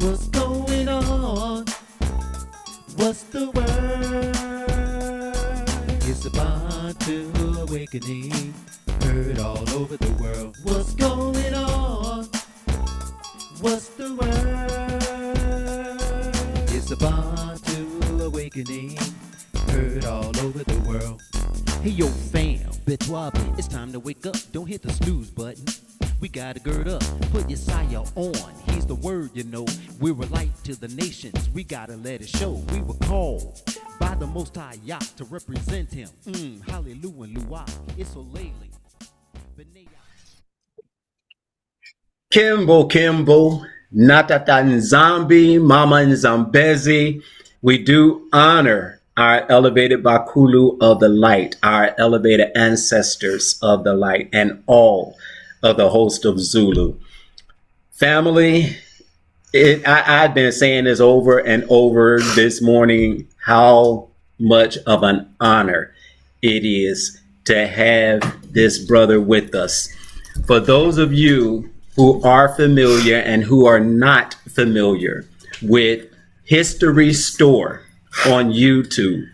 What's going on? What's the word? It's about to awakening, heard all over the world. What's going on? What's the word? It's about to awakening, heard all over the world. Hey yo fam, Betwabi, it's time to wake up. Don't hit the snooze button. We gotta gird up, put your saya on. He's the word, you know. We're a light to the nations. We gotta let it show. We were called by the Most High Yah to represent Him. Hallelujah, Luah. It's Olele. KEMBO, NATATA Nzambi, Mama NZAMBEZI. We do honor our elevated BAKULU of the light, our elevated ancestors of the light, and all of the host of Zulu. Family, I've been saying this over and over this morning, how much of an honor it is to have this brother with us. For those of you who are familiar and who are not familiar with History Store on YouTube,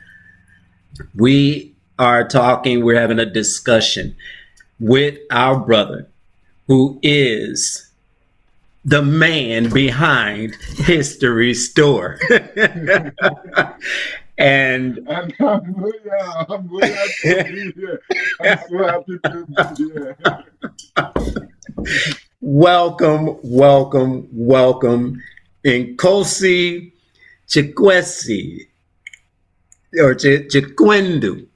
we're having a discussion with our brother who is the man behind History Store. And I'm glad to be here. I'm so happy to be here. Welcome, nKosi, Chikwesi, or Chiwendu.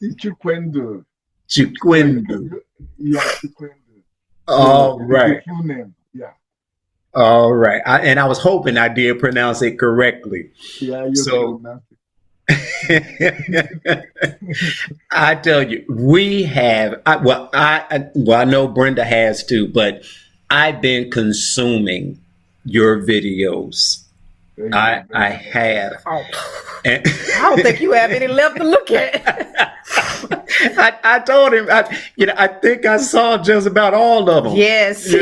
Chiwendu. Yeah, Chiwendu. All right. Full name. Yeah. All right. And I was hoping I did pronounce it correctly. Yeah, you pronounced it. I tell you, we have, I know Brenda has too, but I've been consuming your videos. I have. Oh. And I don't think you have any left to look at. I told him, I think I saw just about all of them. Yes.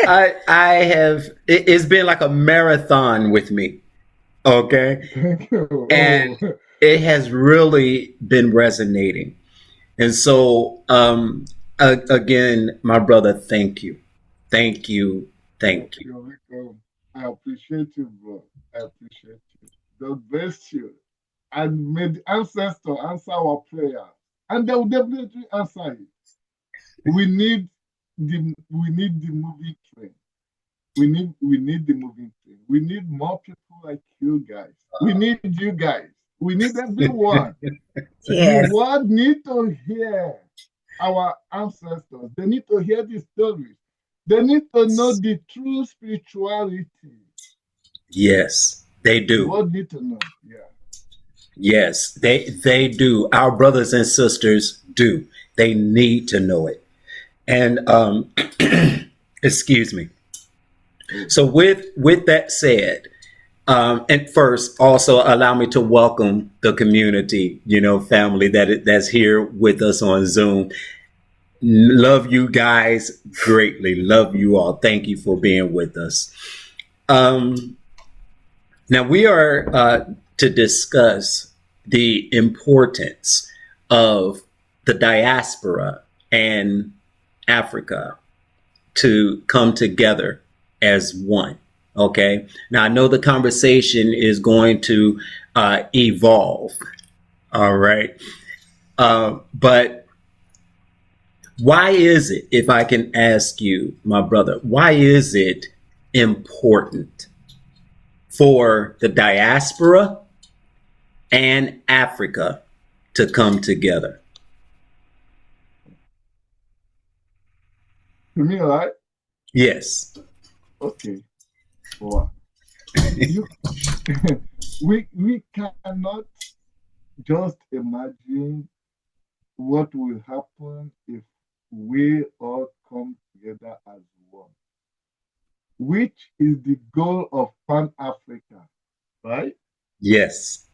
I have, it's been like a marathon with me. Okay. And it has really been resonating. And so, again, my brother, thank you. Thank you. You're welcome. I appreciate you, bro. I appreciate you. God bless you. And may the ancestor answer our prayer. And they will definitely answer it. We need the moving train. We need the moving train. We need more people like you guys. We need you guys. We need everyone. Yes. The world need to hear our ancestors. They need to hear the stories. They need to know the true spirituality. Yes, they do. The world need to know. Yeah. Yes, they do. Our brothers and sisters do. They need to know it. And excuse me. So with that said, and first, also allow me to welcome the community, family that's here with us on Zoom. Love you guys greatly. Love you all. Thank you for being with us. Now we are to discuss the importance of the diaspora and Africa to come together as one. Okay. Now I know the conversation is going to evolve. All right. But why is it, if I can ask you, my brother, why is it important for the diaspora and Africa to come together? To me, right? Yes. Okay. Well, we cannot just imagine what will happen if we all come together as one, which is the goal of Pan-Africa, right? Yes.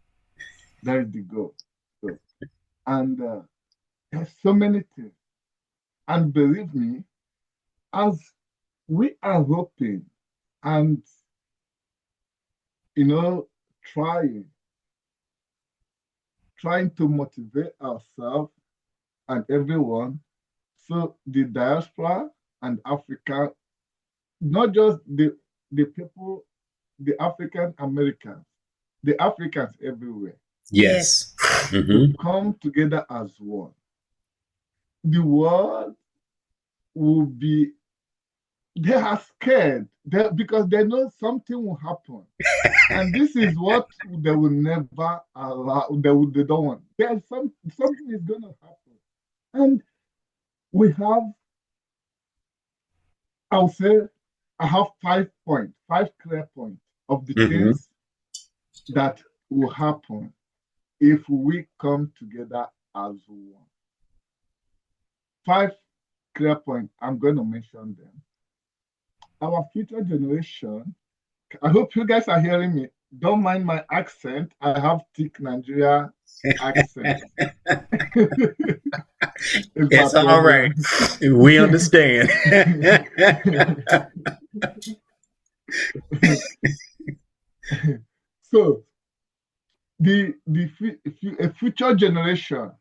That is the goal. So, and there's so many things. And believe me, as we are hoping and trying to motivate ourselves and everyone. So the diaspora and Africa, not just the people, the African Americans, the Africans everywhere, Yes. to come together as one. The world will be, they are scared because they know something will happen. And this is what they will never allow, they don't want. There's something is going to happen. And we have, I'll say, I have 5 points, 5 clear points of the things that will happen if we come together as one. 5 clear points, I'm going to mention them. Our future generation, I hope you guys are hearing me. Don't mind my accent. I have thick Nigeria accent. It's all right. We understand. So, a future generation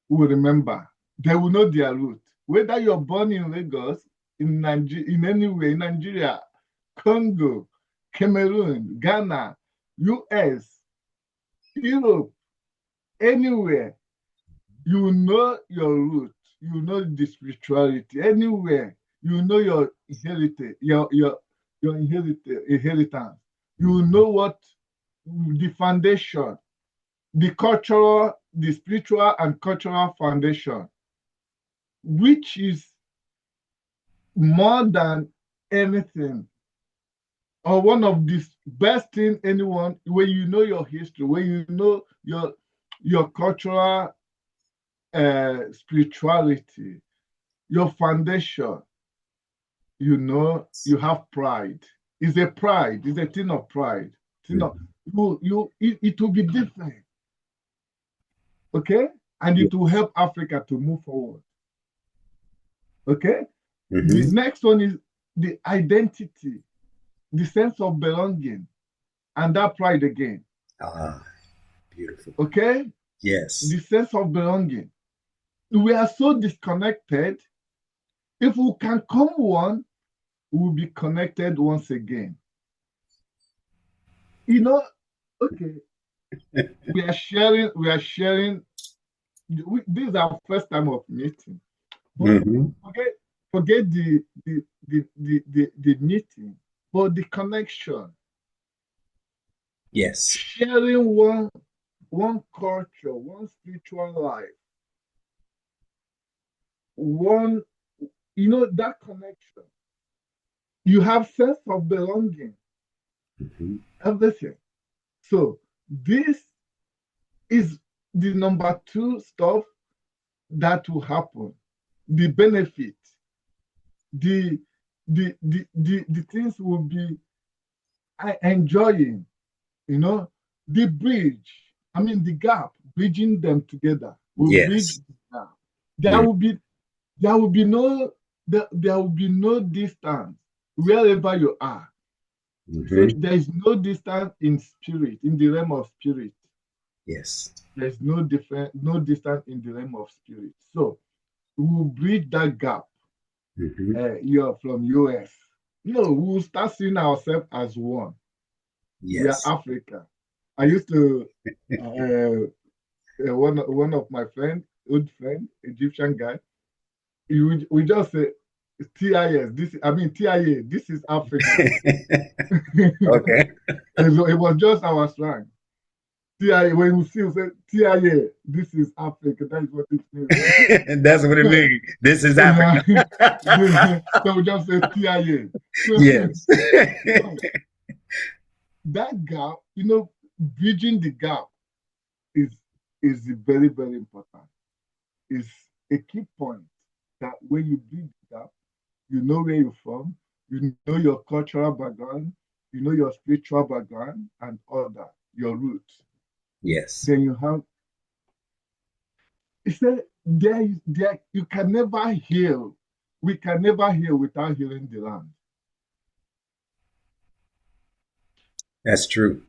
will remember. They will know their root. Whether you're born in Lagos, in Nigeria, in anywhere, in Nigeria, Congo, Cameroon, Ghana, US, Europe, anywhere, you know your root, you know the spirituality. Anywhere, you know your heritage, your inheritance. You know what the foundation, the cultural, the spiritual and cultural foundation, which is more than anything, or one of the best thing anyone, when you know your history, when you know your cultural spirituality, your foundation, you have pride. It's a pride. It's a thing of pride. It will be different. Okay? And it will help Africa to move forward. Okay? The next one is the identity, the sense of belonging, and that pride again. Beautiful. Okay? Yes. The sense of belonging. We are so disconnected. If we can come one, we will be connected once again. Okay. we are sharing. This is our first time of meeting. But forget the meeting, but the connection. Yes. Sharing one culture, one spiritual life, that connection. You have sense of belonging, everything. So this is the number 2 stuff that will happen. The benefit, the things will be enjoying, the bridge. I mean the gap, bridging them together. We'll bridge the gap. There will be no distance wherever you are. So there is no distance in spirit, in the realm of spirit. Yes. There's no distance in the realm of spirit. So we will bridge that gap. You're from US. We'll start seeing ourselves as one. Yes. We are Africa. I used to one of my old friend, Egyptian guy, we just say TIS. TIA. This is Africa. Okay. It was just our slang. TIA. When we see, we say TIA. This is Africa. That is what it means. That's what it means. This is Africa. So we just say TIA. Yes. That gap, bridging the gap is very, very important. It's a key point that when you bridge the gap, you know where you're from, you know your cultural background, you know your spiritual background and all that, your roots. Yes. Then you have, it's a, there, you can never heal. We can never heal without healing the land. That's true.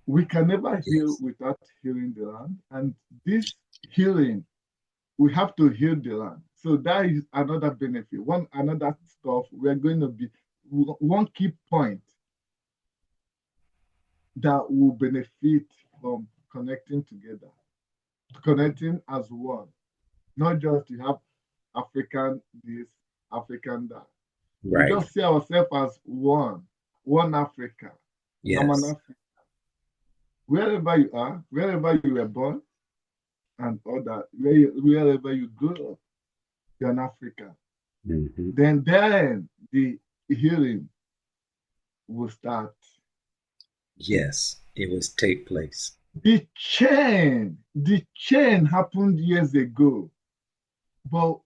we can never heal without healing the land. And this healing, we have to heal the land. So that is another benefit. Another stuff we're going to be, one key point that will benefit from connecting together, connecting as one, not just to have African this, African that. Right. We just see ourselves as one Africa. Yes. I'm an African. Wherever you are, wherever you were born, and all that, wherever you grow up, you're an African. Mm-hmm. Then the healing will start. Yes, it will take place. The chain happened years ago, but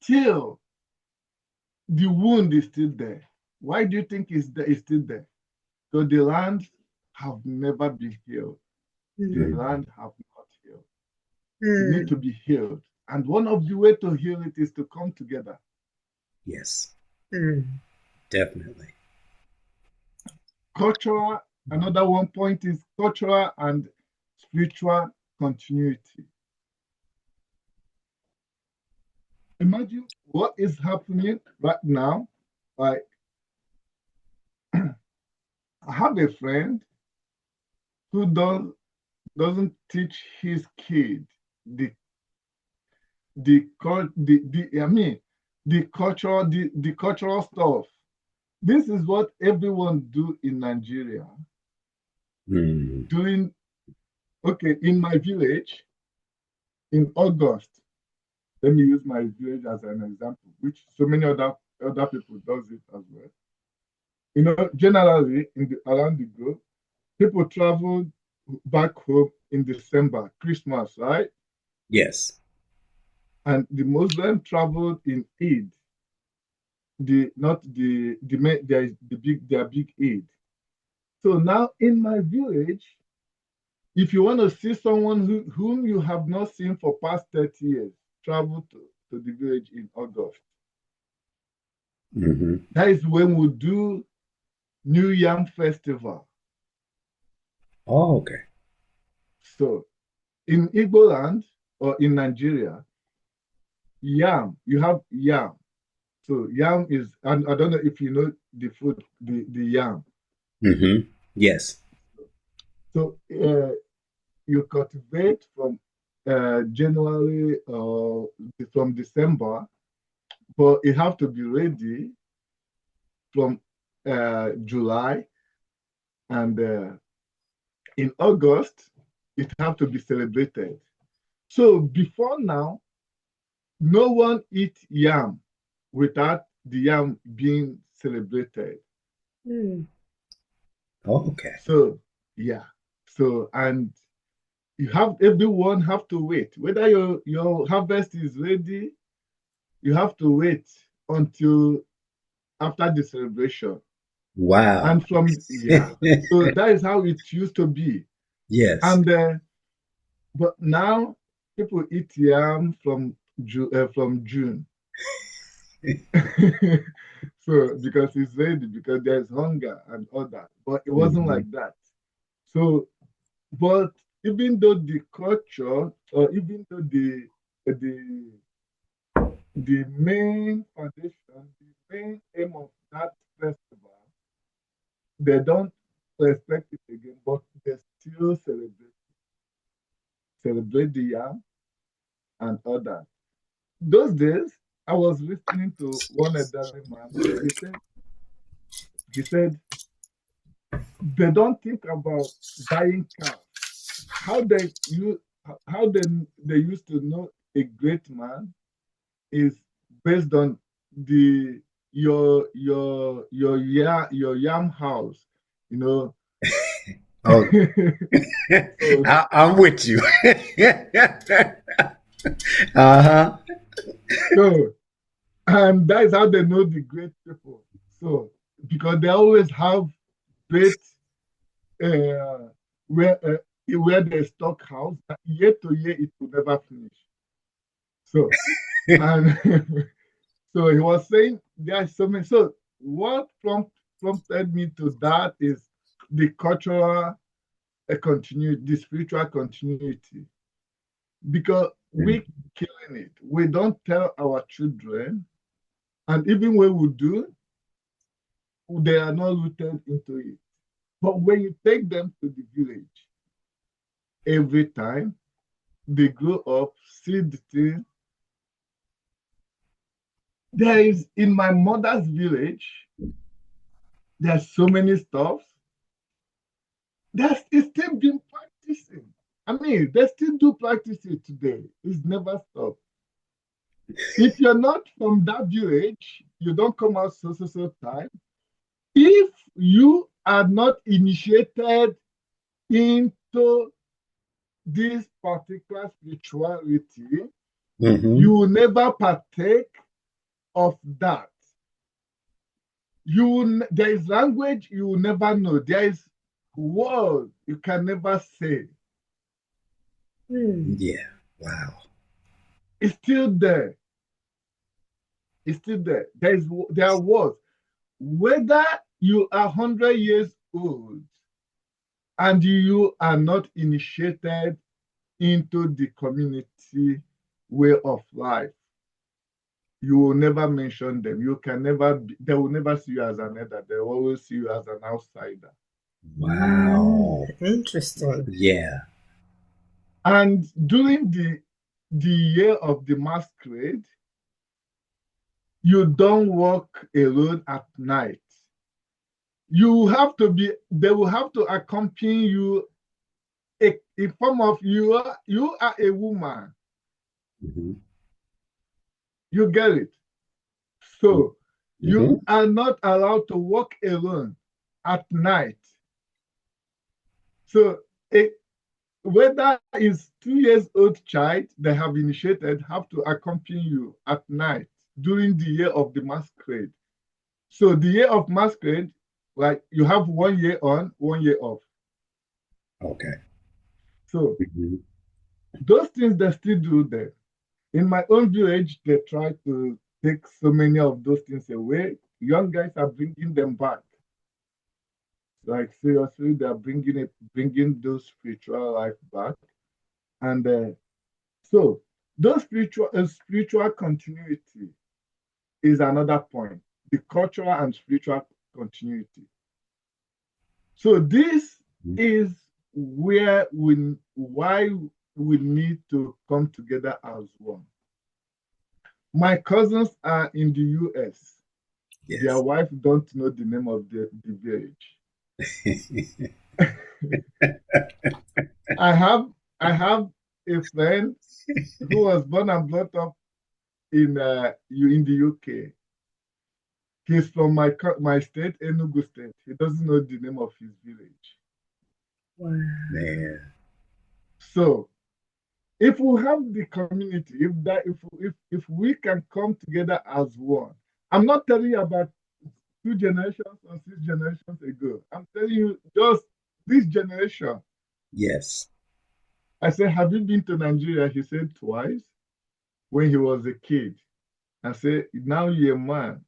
still, the wound is still there. Why do you think it's still there? So the land have never been healed. The land have not healed. It need to be healed. And one of the way to heal it is to come together. Yes. Definitely. Cultural, another one point is cultural and spiritual continuity. Imagine what is happening right now. Like, I have a friend who doesn't teach his kid the cultural stuff. This is what everyone do in Nigeria. In my village, in August, let me use my village as an example, which so many other people does it as well. You know, generally around the globe, people travel back home in December, Christmas, right? Yes. And the Muslim traveled in Eid. Their big Eid. So now in my village, if you want to see someone whom you have not seen for past 30 years, travel to the village in August. That is when we do New Yam Festival. Oh, okay. So in Igbo land or in Nigeria, yam, you have yam. So yam is, and I don't know if you know the food, the yam. Yes. So you cultivate from January or from December, but it have to be ready from July, and in August it have to be celebrated. So before now, no one eat yam without the yam being celebrated. Okay. So yeah. So and everyone have to wait. Whether your harvest is ready, you have to wait until after the celebration. Wow. And so that is how it used to be. Yes. And but now people eat yam from June. So because it's ready, because there's hunger and all that. But it wasn't like that. So, but even though the culture, or even though the main foundation, the main aim of that festival, they don't respect it again, but they still celebrate the yam and all that. Those days, I was listening to one elderly man. He said, they don't think about buying cars. How they used to know a great man is based on your yam house, you know. Oh, I'm with you. So, and that is how they know the great people. So, because they always have great where they stock house, year to year it will never finish. So, and so he was saying there are so many. So, what prompted me to that is the cultural a continuity, the spiritual continuity, because we killing it. We don't tell our children, and even when we do, they are not rooted into it. But when you take them to the village, every time they grow up, see the thing. There is, in my mother's village, there's so many stuff. It's still been practicing. I mean, they still do practice it today. It's never stopped. If you're not from that village, you don't come out so time. If you are not initiated into this particular spirituality, you will never partake of that. There is language you will never know. There is word you can never say. Yeah. Wow. It's still there. It's still there. There are words. Whether you are 100 years old and you are not initiated into the community way of life, you will never mention them. You can never they will never see you as an elder. They will always see you as an outsider. Wow. Interesting. Yeah. And during the year of the masquerade, you don't walk alone at night. They will have to accompany you in form of you are a woman. You get it? So you are not allowed to walk alone at night. So whether it's 2 years old child they have initiated have to accompany you at night during the year of the masquerade. So the year of masquerade, like you have 1 year on, 1 year off. Okay. So those things they still do there. In my own village, they try to take so many of those things away. Young guys are bringing them back. Like seriously, they are bringing those spiritual life back, and so those spiritual continuity is another point. The cultural and spiritual continuity. So this is why we need to come together as one. My cousins are in the US. Yes. Their wife don't know the name of the village. I have a friend who was born and brought up in the UK. He's from my state, Enugu State. He doesn't know the name of his village. Wow. Man. So, if we have the community, if we can come together as one, I'm not telling you about 2 generations or 6 generations ago. I'm telling you just this generation. Yes. I said, have you been to Nigeria? He said twice when he was a kid. I said, now you're a man.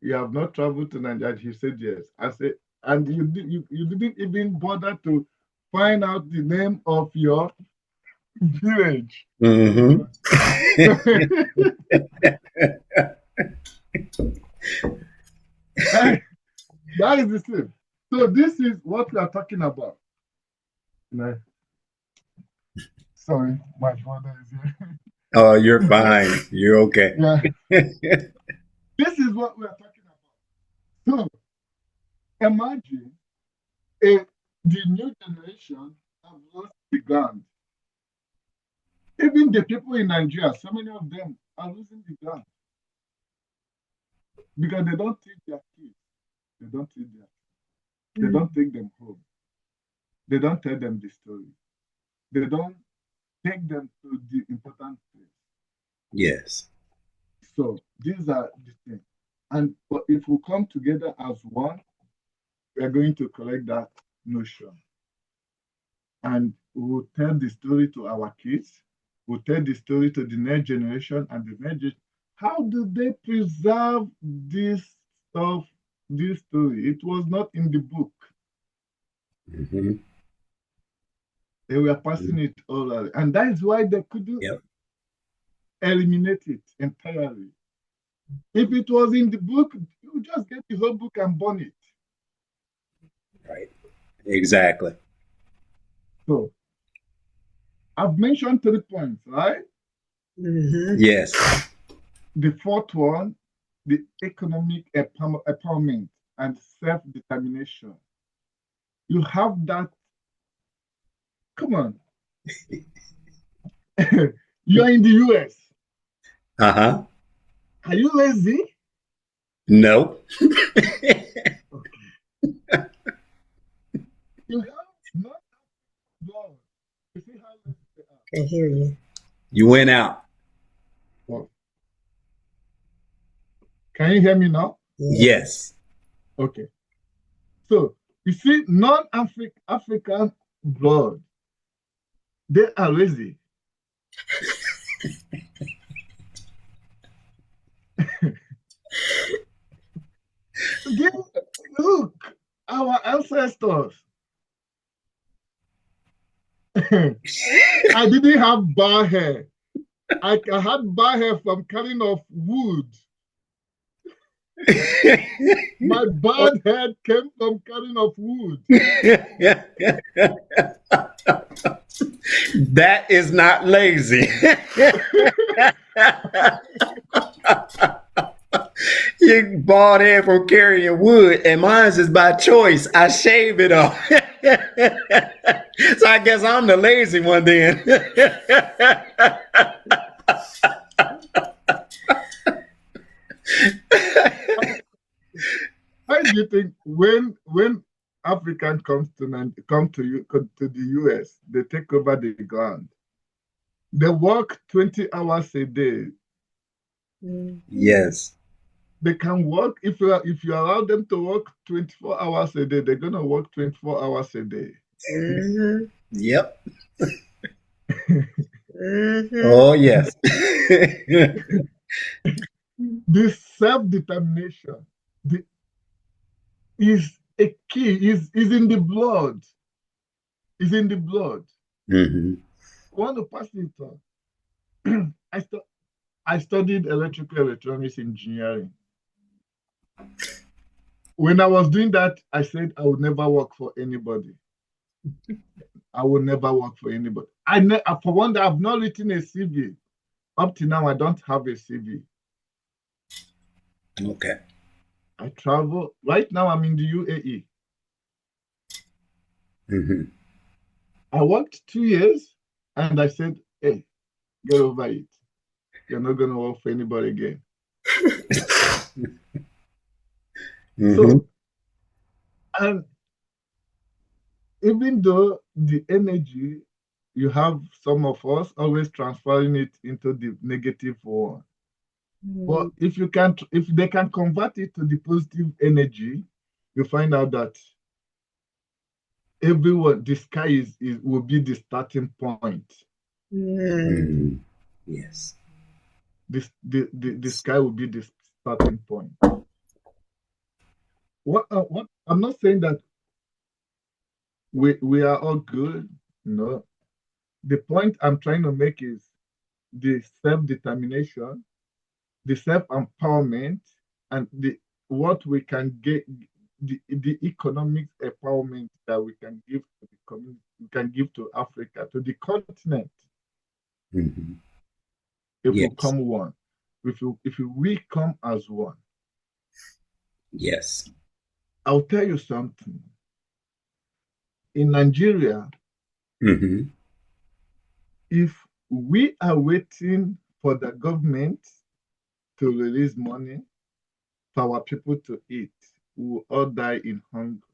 You have not traveled to Nigeria. He said yes. I said, and you didn't even bother to find out the name of your village. That is the same. So this is what we are talking about. No. Sorry, my brother is here. Oh, you're fine. You're okay. Yeah. This is what we are talking about. So imagine the new generation have lost the ground. Even the people in Nigeria, so many of them are losing the ground because they don't teach their kids. They don't teach them. They don't take them home. They don't tell them the story. They don't take them to the important things. Yes. So these are the things. And if we come together as one, we are going to correct that notion. And we'll tell the story to our kids. We'll tell the story to the next generation and the next generation. How do they preserve this stuff, this story? It was not in the book. They were passing it all around. And that is why they couldn't Yep. eliminate it entirely. If it was in the book, you just get the whole book and burn it. Right. Exactly. So I've mentioned 3 points, right? Yes. The fourth one, the economic empowerment and self-determination. You have that. Come on. You're in the US. Uh-huh. Are you lazy? No. You have not gone. You see how lazy they are. I hear you. You went out. Oh. Can you hear me now? Yes. Okay. So you see, non-African blood, they are lazy. Look, our ancestors. I didn't have bar hair. I had bar hair from cutting off wood. My bald head came from cutting off wood. That is not lazy. You bald head from carrying wood, and mine's is by choice. I shave it off. So I guess I'm the lazy one then. How do you think when African come to the US, they take over the ground. They work 20 hours a day. Yes. They can work if you allow them to work 24 hours a day, they're gonna work 24 hours a day. Yep. Oh yes. This self-determination is a key, is in the blood. Is in the blood. I want to pass it on. I studied electrical electronics engineering. When I was doing that, I said I would never work for anybody. I will never work for anybody. For one, I've not written a CV. Up to now, I don't have a CV. Okay. I travel. Right now, I'm in the UAE. I worked 2 years, and I said, hey, get over it. You're not going to work for anybody again. So, and even though the energy, you have some of us always transferring it into the negative one. But if they can convert it to the positive energy, you find out that the sky will be the starting point. Yes. The sky will be the starting point. What I'm not saying that we are all good. No. The point I'm trying to make is the self-determination, the self-empowerment, and what we can get, the economic empowerment that we can give to the community, we can give to Africa, to the continent. If we come one, if we come as one. Yes. I'll tell you something. In Nigeria, if we are waiting for the government to release money for our people to eat, we will all die in hunger.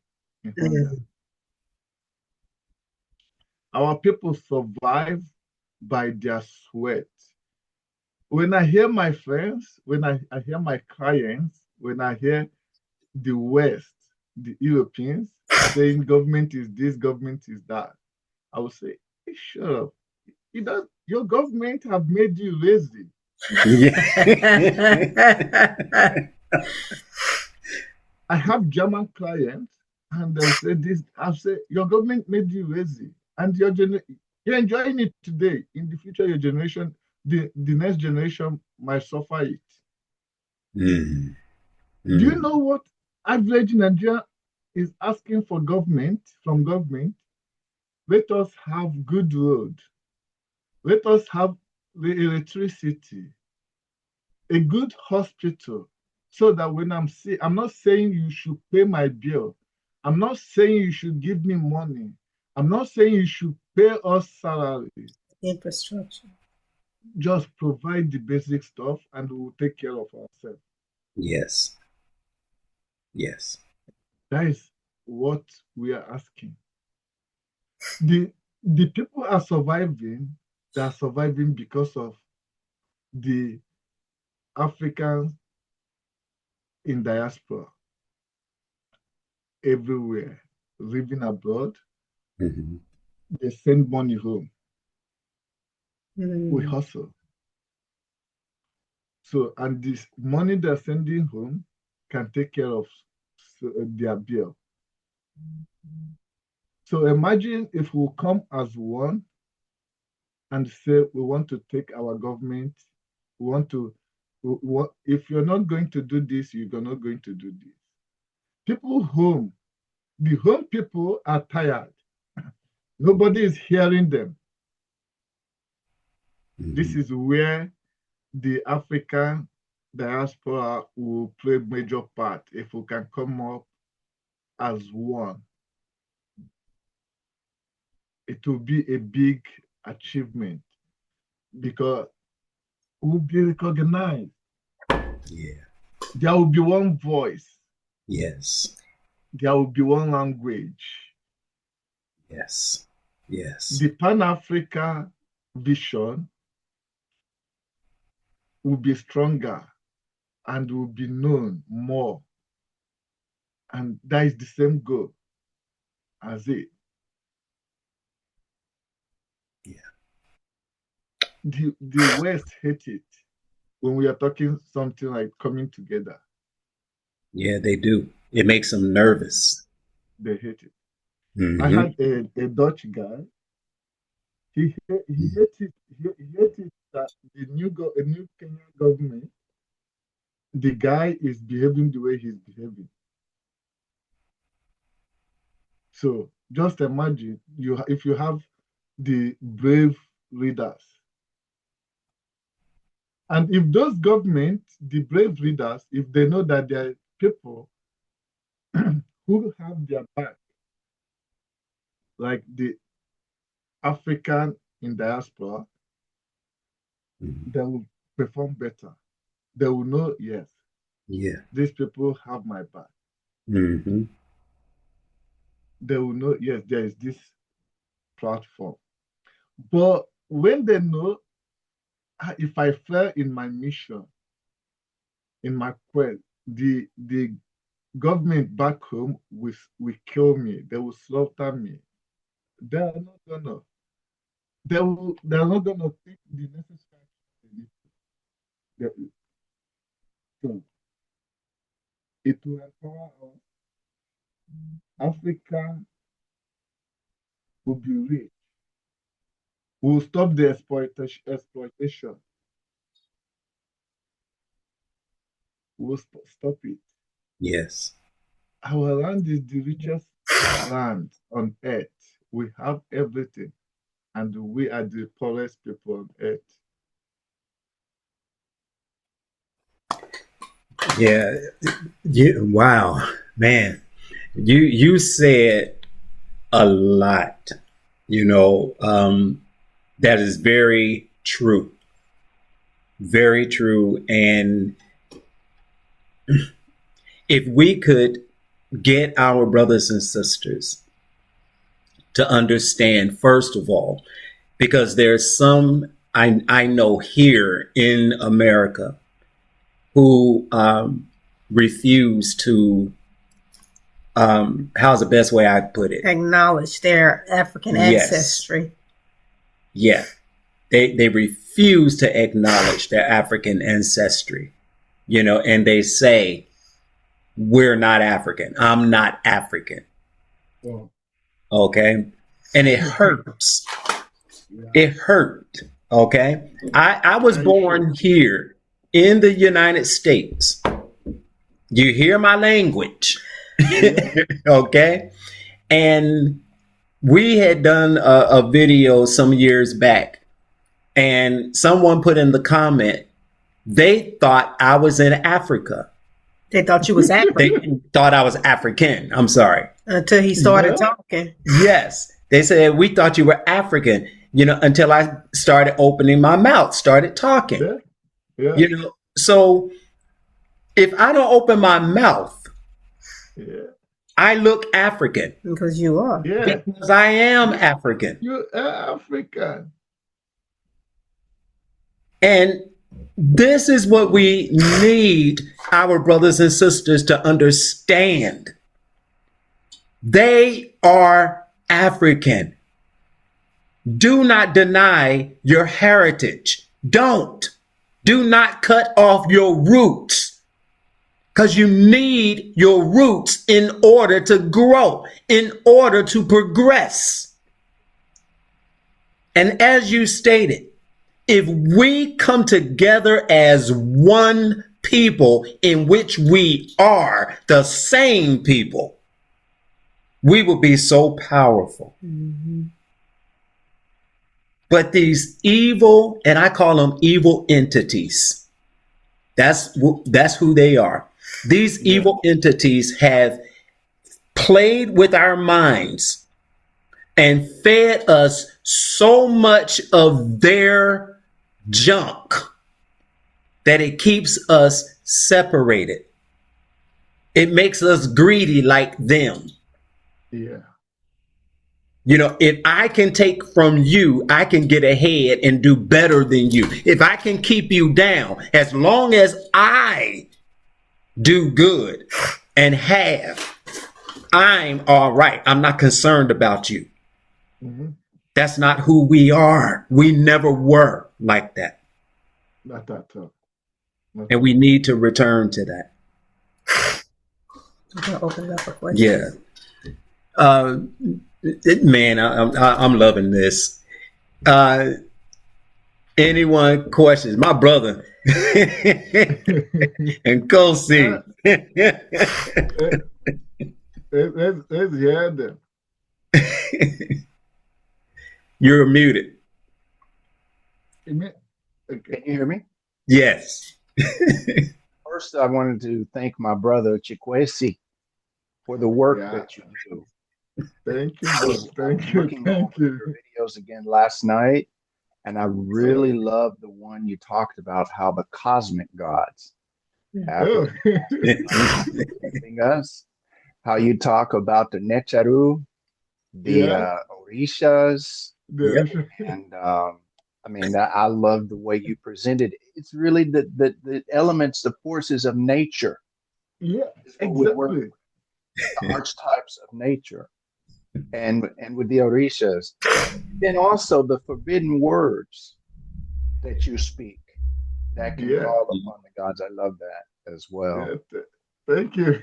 Our people survive by their sweat. When I hear my friends, when I hear my clients, when I hear the West, the Europeans saying government is this, government is that, I will say, hey, shut up. Your government have made you lazy. I have German clients, and they'll say this. I'll say, your government made you lazy. And you're enjoying it today. In the future, your generation, the next generation might suffer it. Mm. Do you know what average Nigeria is asking for from government? Let us have good road. Let us have the electricity, a good hospital, so that when I'm not saying you should pay my bill. I'm not saying you should give me money. I'm not saying you should pay us salary. Infrastructure. Just provide the basic stuff and we'll take care of ourselves. Yes. Yes. That is what we are asking. The people are surviving. They are surviving because of the Africans in diaspora everywhere, living abroad. Mm-hmm. They send money home. Mm. We hustle. So, and this money they're sending home can take care of their bill. So imagine if we come as one and say we want to take our government, if you're not going to do this, you're not going to do this. People home, the home people are tired. Nobody is hearing them. Mm-hmm. This is where the African diaspora will play a major part if we can come up as one. It will be a big achievement because we'll be recognized. Yeah. There will be one voice. Yes. There will be one language. Yes. Yes. The Pan-Africa vision will be stronger and will be known more. And that is the same goal as it. Yeah. The West hate it when we are talking something like coming together. Yeah, they do. It makes them nervous. They hate it. Mm-hmm. I had a Dutch guy. He hated that the new Kenyan government, the guy is behaving the way he's behaving. So just imagine if you have the brave leaders, and if those governments, the brave leaders, if they know that there are people who have their back, like the African in diaspora, Mm-hmm. they will perform better. They will know, yes, Yeah. these people have my back. Mm-hmm. They will know, yes, there is this platform. But when they know, if I fail in my mission, in my quest, the government back home will kill me. They will slaughter me. They are not gonna. They're not gonna take the necessary action. So it will empower us. Africa will be rich. We'll stop the exploitation. We'll stop it. Yes. Our land is the richest land on earth. We have everything, and we are the poorest people on earth. Yeah. Wow, man. You said a lot. That is very true. Very true. And if we could get our brothers and sisters to understand, first of all, because there's some I know here in America who refuse to, how's the best way I put it? Acknowledge their African ancestry. Yeah. They refuse to acknowledge their African ancestry, and they say, we're not African. I'm not African. Oh. Okay. and it hurts. It hurt. Okay. I was born here in the United States. You hear my language. Okay. And we had done a video some years back, and someone put in the comment, they thought I was in Africa. They thought you was African. They thought I was African. I'm sorry. Until he started talking. Yes. They said, we thought you were African, you know, until I started opening my mouth, started talking. You know, so if I don't open my mouth, I look African. Because you are. Because I am African. You are African. And this is what we need our brothers and sisters to understand. They are African. Do not deny your heritage. Don't. Do not cut off your roots, because you need your roots in order to grow, in order to progress. And as you stated, if we come together as one people, in which we are the same people, we will be so powerful. But these evil, and I call them evil entities, that's who they are. These evil entities have played with our minds and fed us so much of their junk that it keeps us separated. It makes us greedy like them. You know, if I can take from you, I can get ahead and do better than you. If I can keep you down, as long as I do good and have, I'm all right. I'm not concerned about you. That's not who we are. We never were like that. Not that tough. And we need to return to that. I'm gonna open it up for questions. Man, I'm loving this. Anyone questions? My brother nKosi. Let's hear them. You're muted. Can you hear me? Yes. First, I wanted to thank my brother Chiwendu for the work that you do. Thank you. Thank you. Thank you. Your videos again last night, and I really love the one you talked about how the cosmic gods us, how you talk about the Necharu, the Orishas, and I mean, I love the way you presented. It's really the elements, the forces of nature. Exactly. The archetypes of nature. And with the Orishas, then also the forbidden words that you speak that can call upon the gods. I love that as well. Thank you.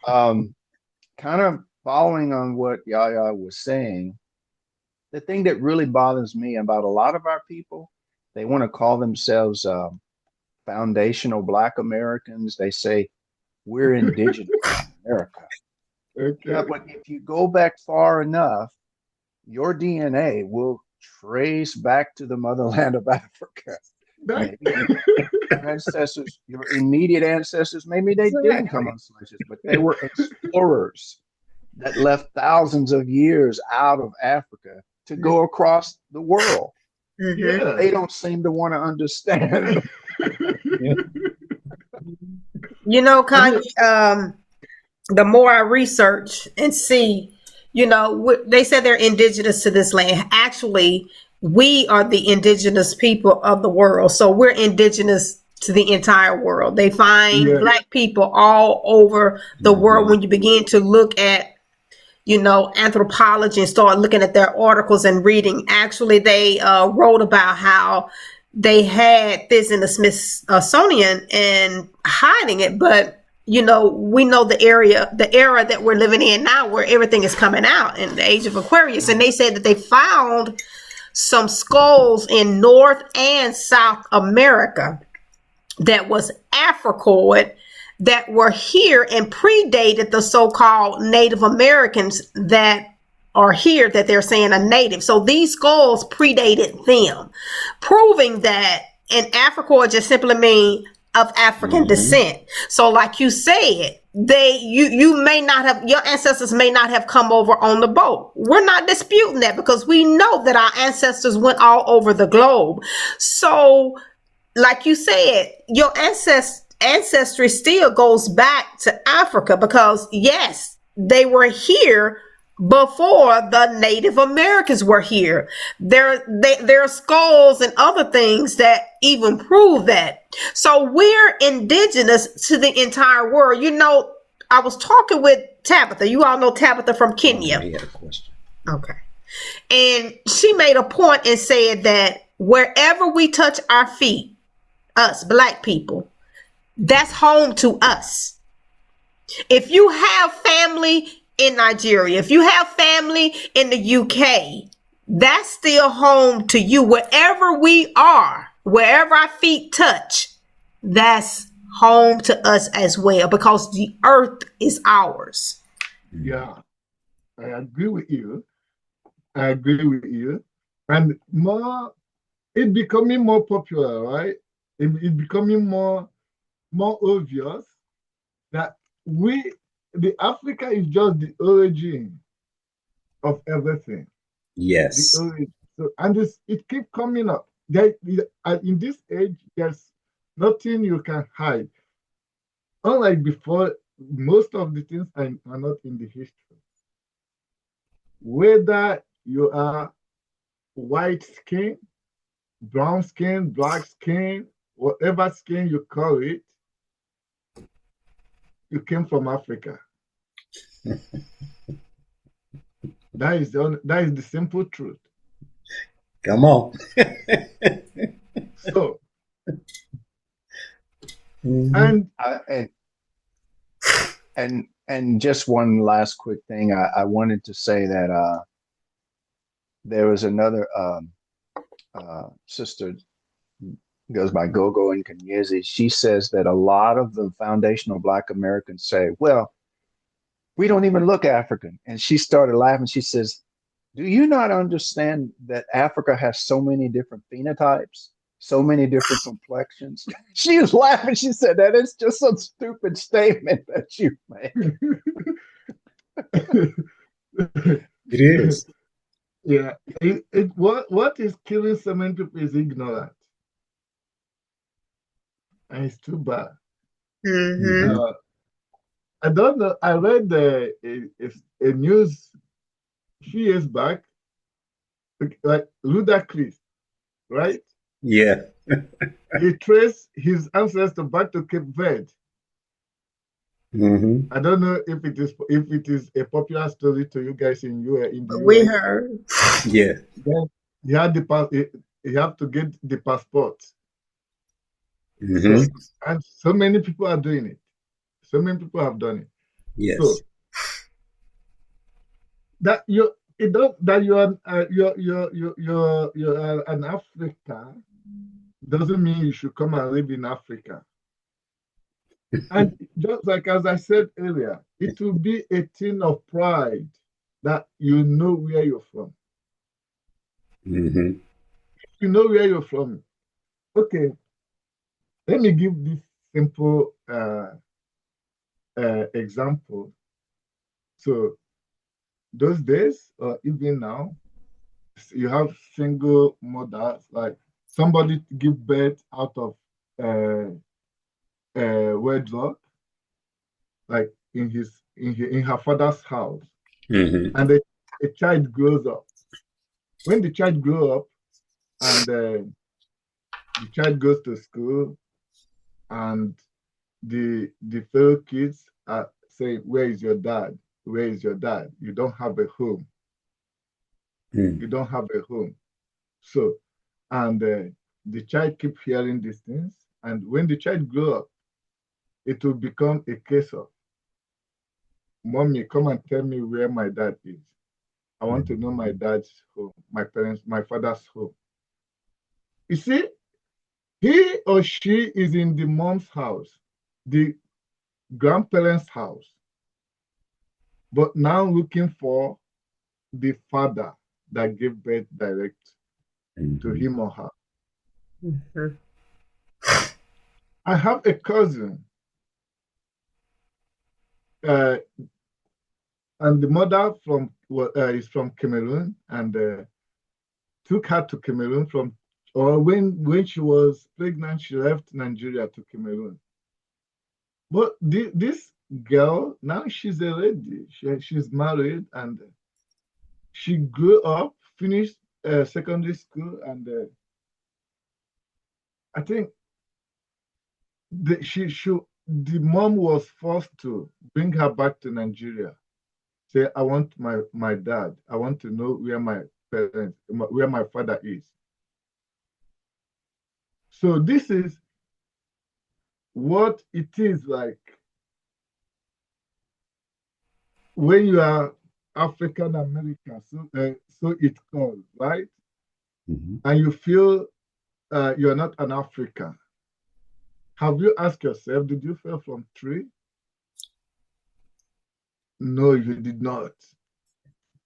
Kind of following on what Yaya was saying, the thing that really bothers me about a lot of our people, they want to call themselves foundational Black Americans. They say we're indigenous America. Yeah, but if you go back far enough, your DNA will trace back to the motherland of Africa. Maybe your ancestors, your immediate ancestors, maybe they didn't come on sledges, but they were explorers that left thousands of years out of Africa to go across the world. They don't seem to want to understand. You know, Kanye, the more I research and see, you know, they said they're indigenous to this land. Actually, we are the indigenous people of the world. So we're indigenous to the entire world. They find Black people all over the world. When you begin to look at, you know, anthropology and start looking at their articles and reading, actually, they wrote about how they had this in the Smithsonian and hiding it, but you know, we know the era that we're living in now, where everything is coming out in the age of Aquarius. And they said that they found some skulls in North and South America that was Africoid, that were here and predated the so-called Native Americans that are here, that they're saying are native. So these skulls predated them, proving that, and Africoid just simply mean of African descent. So like you said, you may not have, your ancestors may not have come over on the boat. We're not disputing that, because we know that our ancestors went all over the globe. So like you said, your ancestry still goes back to Africa, because yes, they were here before the Native Americans were here. There are skulls and other things that even prove that. So we're indigenous to the entire world. You know, I was talking with Tabitha. You all know Tabitha from Kenya. I had a question. Okay. And she made a point and said that wherever we touch our feet, us Black people, that's home to us. If you have family in Nigeria, if you have family in the UK, that's still home to you. Wherever we are, wherever our feet touch, that's home to us as well, because the earth is ours. Yeah, I agree with you. I agree with you. And more, it becoming more popular, right? It becoming more obvious that the Africa is just the origin of everything. Yes. The origin. So, and it keeps coming up. In this age, there's nothing you can hide. Unlike before, most of the things are not in the history. Whether you are white skin, brown skin, black skin, whatever skin you call it, you came from Africa. That is the simple truth. Come on. So, and just one last quick thing. I wanted to say that there was another sister, goes by Gogo and Kenyezi. She says that a lot of the foundational Black Americans say, well, we don't even look African. And she started laughing. She says, do you not understand that Africa has so many different phenotypes, so many different complexions? She was laughing. She said, that is just some stupid statement that you make. It is. Yeah. What is killing so many people is ignorance. And it's too bad. I don't know. I read a news a few years back, like Ludacris, right? Yeah. He traced his ancestor back to Cape Verde. I don't know if it is a popular story to you guys in the We US. heard. Yeah. Then you have to get the passport. And so many people are doing it. So many people have done it. Yes. So that you're an African doesn't mean you should come and live in Africa. And just like as I said earlier, it will be a thing of pride that you know where you're from. You know where you're from. Okay, let me give this simple example. So those days, or even now, you have single mothers, like somebody give birth out of wedlock, like in her father's house, and a child grows up. When the child grows up, and the child goes to school, and the fellow kids are saying, "Where is your dad? Where is your dad? You don't have a home. You don't have a home." So, and the child keep hearing these things, and when the child grow up, it will become a case of, Mommy, come and tell me where my dad is. I want to know my dad's home, my father's home. You see, he or she is in the mom's house, the grandparents' house, but now looking for the father that gave birth direct to him or her. Mhm. I have a cousin, and the mother is from Cameroon, and took her to Cameroon when she was pregnant, she left Nigeria to Cameroon. But this girl, now she's a lady. She's married, and she grew up, finished secondary school, and I think the mom was forced to bring her back to Nigeria. Say, I want my dad. I want to know where my parents, where my father is. So this is what it is like when you are African American. So it's called, right? And you feel you're not an African. Have you asked yourself, did you fall from tree? No, you did not.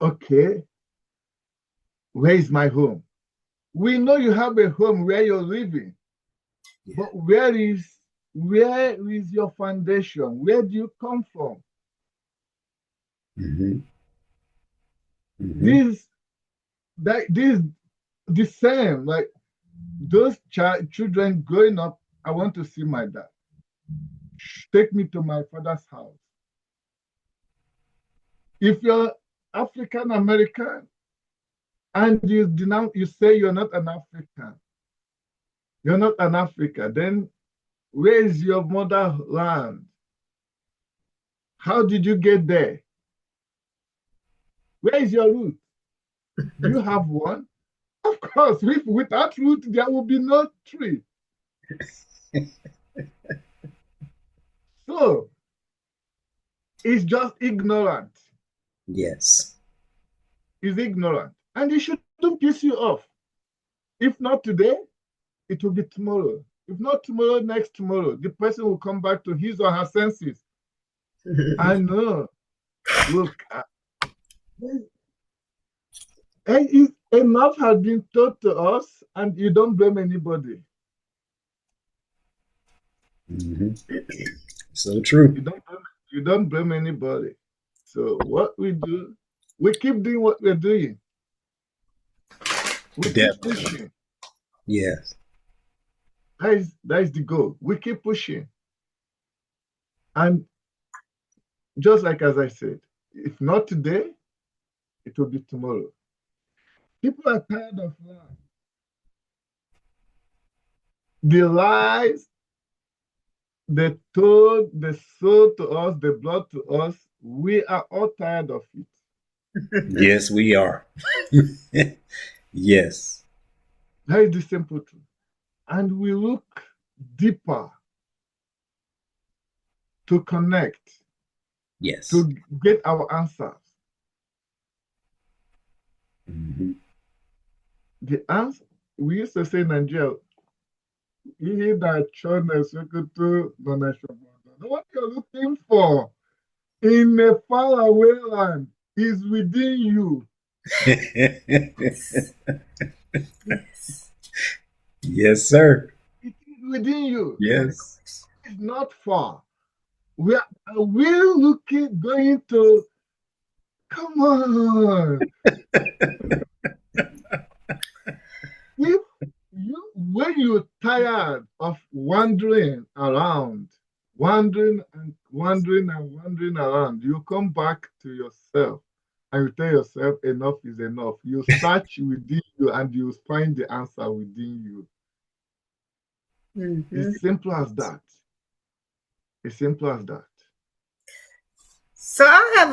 Okay, where is my home? We know you have a home where you're living, but where is your foundation? Where do you come from? This the same, like those children growing up. I want to see my dad. Take me to my father's house. If you're African American and you say you're not an African, then where is your motherland? How did you get there? Where is your root? Do you have one? Of course, without root, there will be no tree. So, it's just ignorant. Yes. It's ignorant. And it shouldn't piss you off. If not today, it will be tomorrow. If not tomorrow, next tomorrow, the person will come back to his or her senses. I know. Look, enough has been taught to us, and you don't blame anybody. So true. You don't blame anybody. So what we do, we keep doing what we're doing. We keep pushing. Yes. That is the goal. We keep pushing. And just like as I said, if not today, it will be tomorrow. People are tired of lies. The lies they told, they sold to us, they brought to us, we are all tired of it. Yes, we are. Yes. That is the simple truth. And we look deeper to connect. Yes. To get our answers. The answer, we used to say in Nigeria, what you're looking for in a faraway land is within you. Yes, sir. It is within you. Yes. It's not far. We're going to, come on. When you're tired of wandering around, wandering around, you come back to yourself and you tell yourself enough is enough. You search within you and you find the answer within you. It's simple as that. It's simple as that. So I have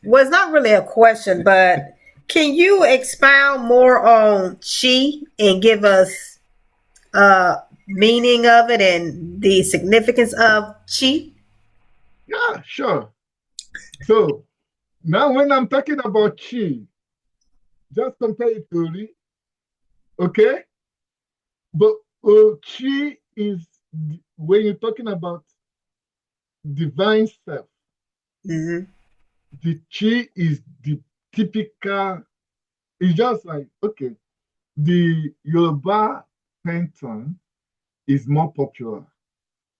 well, it's not really a question, but can you expound more on chi and give us meaning of it and the significance of chi? Yeah, sure. So now when I'm talking about chi, just compare it to Ri, okay? But chi is when you're talking about divine self. Mm-hmm. The chi is the typical. It's just like, okay, the Yoruba pantheon is more popular,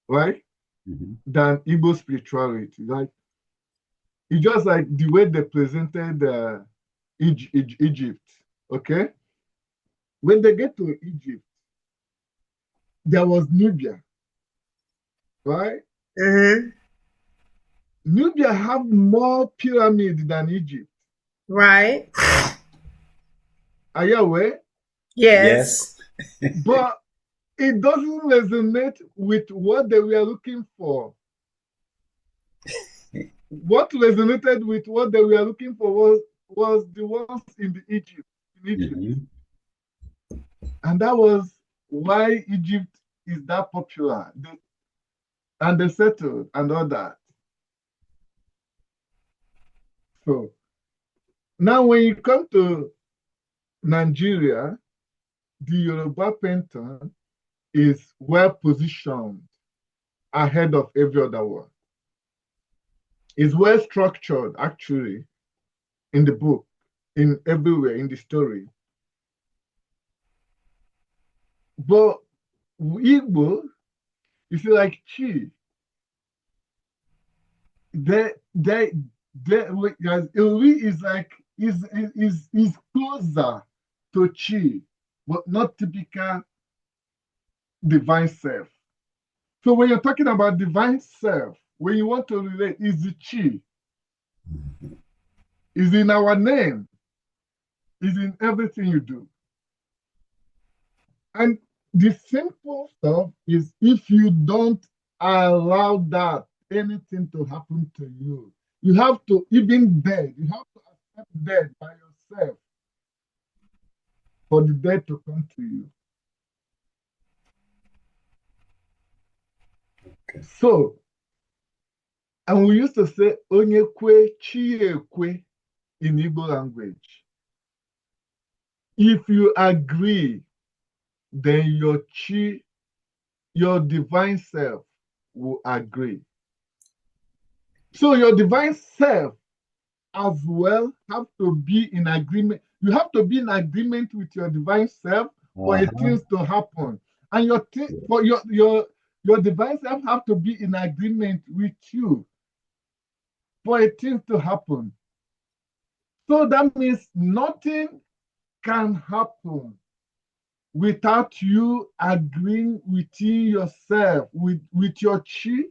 right, than Igbo spirituality. Like, it's just like the way they presented Egypt, okay? When they get to Egypt, there was Nubia, right? Mm-hmm. Nubia have more pyramids than Egypt. Right. Are you aware? Yes. But it doesn't resonate with what they were looking for. What resonated with what they were looking for was the ones in Egypt. And that was why Egypt is that popular. And they settled and all that. So now when you come to Nigeria, the Yoruba pantheon is well positioned ahead of every other one. It's well structured, actually, in the book, in everywhere, in the story. But Igbo, you see, like chi, Uri is like is closer to chi, but not typical divine self. So when you're talking about divine self, when you want to relate, is the chi. Is in our name. Is in everything you do. And the simple stuff is if you don't allow that anything to happen to you, you have to, even dead, you have to accept death by yourself for the death to come to you. Okay. So, and we used to say, onye kwe, chi ekwe in Igbo language. If you agree, then your chi, your divine self will agree. So your divine self as well have to be in agreement. You have to be in agreement with your divine self for things to happen. And your divine self have to be in agreement with you for things to happen. So that means nothing can happen without you agreeing within yourself, with your chi.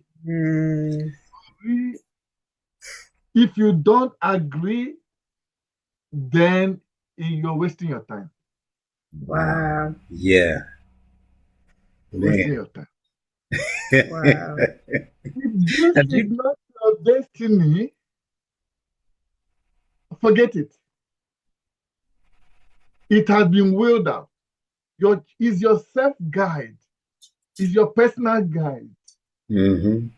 If you don't agree, then you're wasting your time. Wow. Yeah. Wasting your time. Wow. If this is not your destiny, forget it. It has been willed out. Is your self-guide. Is your personal guide. Mm-hmm.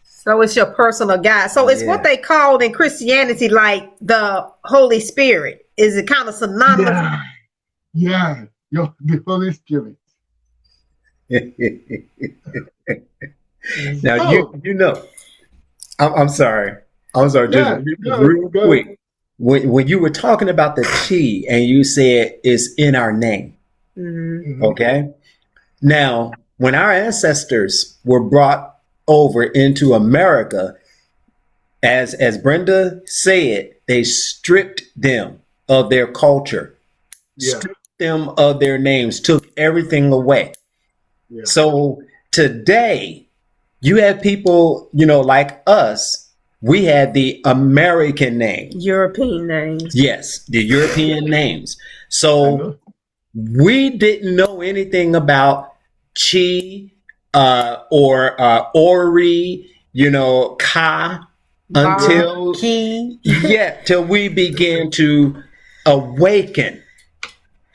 So it's your personal guide. So it's what they called in Christianity like the Holy Spirit. Is it kind of synonymous? Yeah. The Holy Spirit. Now you know. I'm sorry. Just real quick. When you were talking about the chi and you said it's in our name, okay? Now, when our ancestors were brought over into America, as Brenda said, they stripped them of their culture, stripped them of their names, took everything away. Yeah. So today, you have people, like us. We had the American name. European names. Yes, the European names. So we didn't know anything about chi or ori, ka until till we began to awaken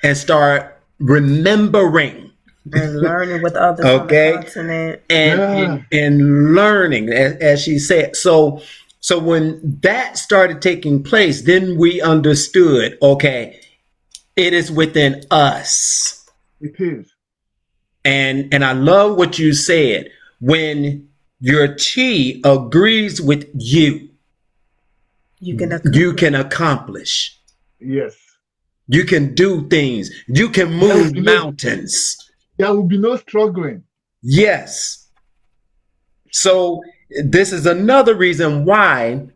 and start remembering And learning with others on the Okay. continent. And learning, as she said. So when that started taking place, then we understood, okay, it is within us. It is. And I love what you said. When your chi agrees with you, You can accomplish. Yes. You can do things. You can move mountains. There will be no struggling. Yes. So this is another reason why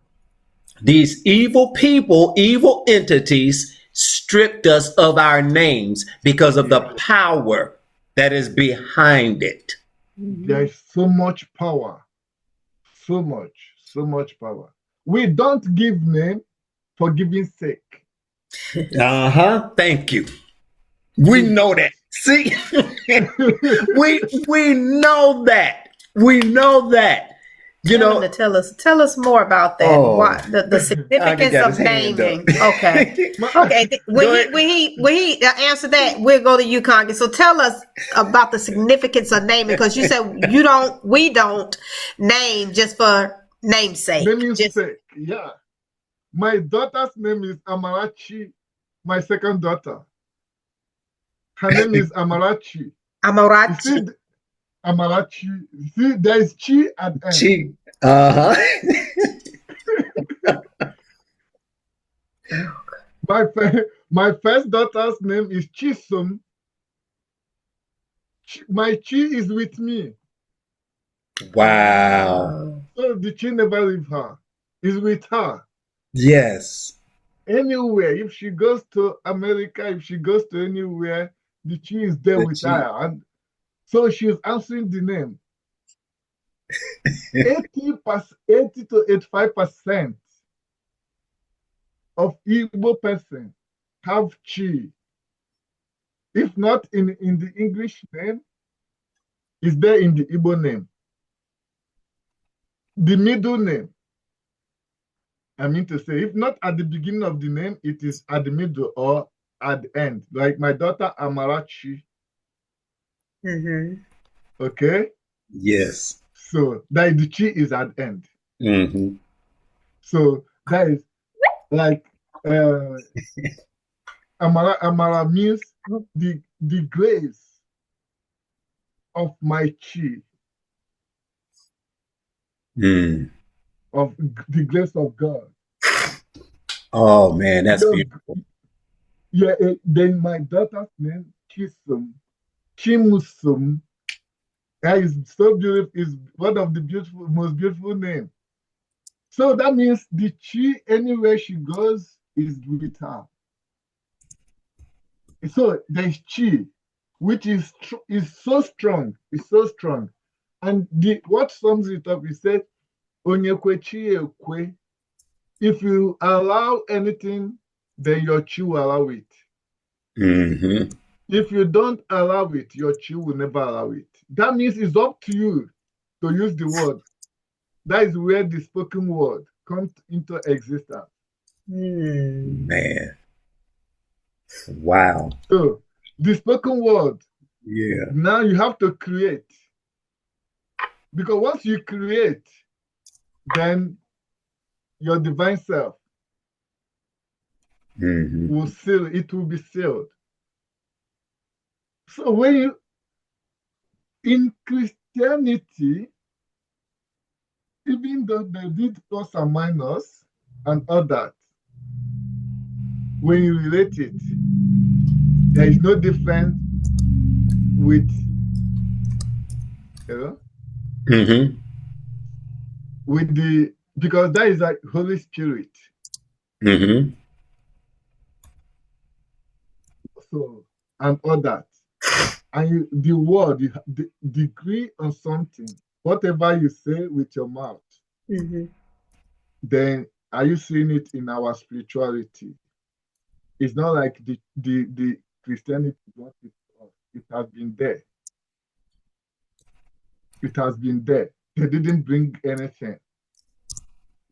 these evil people, evil entities stripped us of our names, because of the power that is behind it. There is so much power. So much power. We don't give name for giving sake. Thank you. We know that. See, we know that. We know that. You know, tell us more about that. Why the significance of naming? Okay, okay. When he answer that, we'll go to you, Congi. So tell us about the significance of naming, because you said we don't name just for namesake. Namesake, yeah. My daughter's name is Amarachi. My second daughter. Her name is Amarachi. Amarachi. Amarachi. See, there is chi at end. Chi. My first daughter's name is Chisum. My chi is with me. Wow. So the chi never leave her. Is with her. Yes. Anywhere, if she goes to America, if she goes to anywhere, the chi is there with her. And so she's answering the name. 80 to 85% of Igbo person have chi. If not in the English name, is there in the Igbo name. The middle name, I mean to say, if not at the beginning of the name, it is at the middle or at the end. Like my daughter Amarachi. Okay? Yes. So that the chi is at the end. So that is like Amara means the grace of my chi. Of the grace of God. Oh man, that's beautiful. Yeah, then my daughter's name, Chimusum. That is so beautiful, is one of the most beautiful names. So that means the chi, anywhere she goes, is with her. So there's chi, which is so strong. It's so strong. And what sums it up is that Onyekwe chi ekwe. If you allow anything, then your chi will allow it. If you don't allow it, your chi will never allow it. That means it's up to you to use the word. That is where the spoken word comes into existence. Man. Wow. So the spoken word, now you have to create. Because once you create, then your divine self will seal, it will be sealed. So when you, in Christianity, even though they did plus and minus and all that, when you relate it, there is no difference with, with the, because that is like Holy Spirit. So, and all that. And the word, the degree on something, whatever you say with your mouth, then are you seeing it in our spirituality? It's not like the Christianity brought it to us. It has been there. It has been there. They didn't bring anything.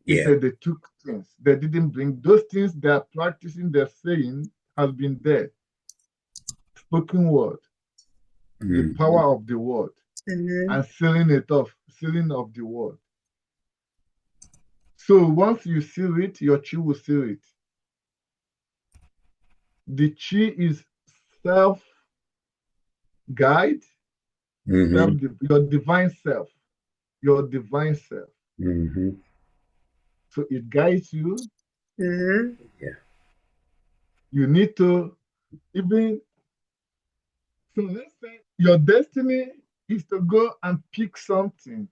They said they took things. They didn't bring those things they are practicing, they're saying has been there. Spoken word. the power of the word, and sealing of the word. So once you seal it, your chi will seal it. The chi is self-guide, your divine self. Your divine self. So it guides you. Yeah. You need to even, so let's say your destiny is to go and pick something.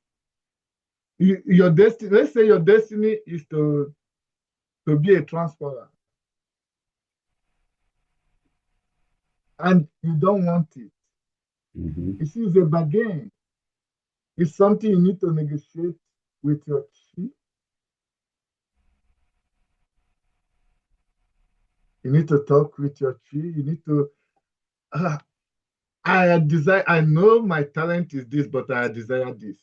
Your destiny, let's say your destiny is to be a transporter. And you don't want it. You see, it's a bargain. It's something you need to negotiate with your chi. You need to talk with your chi. You need to, I know my talent is this, but I desire this.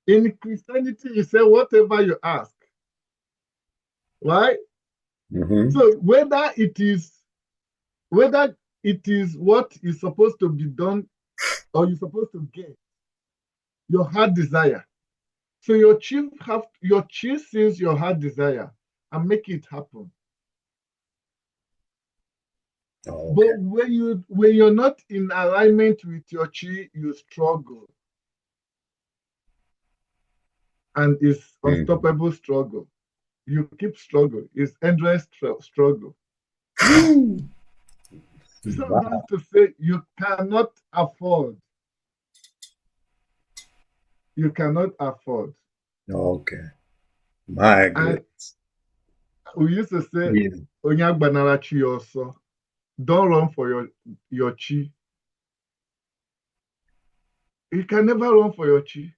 In Christianity, you say whatever you ask, right? So whether it is what is supposed to be done or you're supposed to get, your heart desire. So your chi sees your heart desire and make it happen. Oh, okay. But when you're not in alignment with your chi, you struggle. And it's unstoppable struggle. You keep struggling. It's endless struggle. So that's to say you cannot afford. You cannot afford. Okay. My goodness. We used to say, Onyagbanara chi also. Don't run for your chi. You can never run for your chi.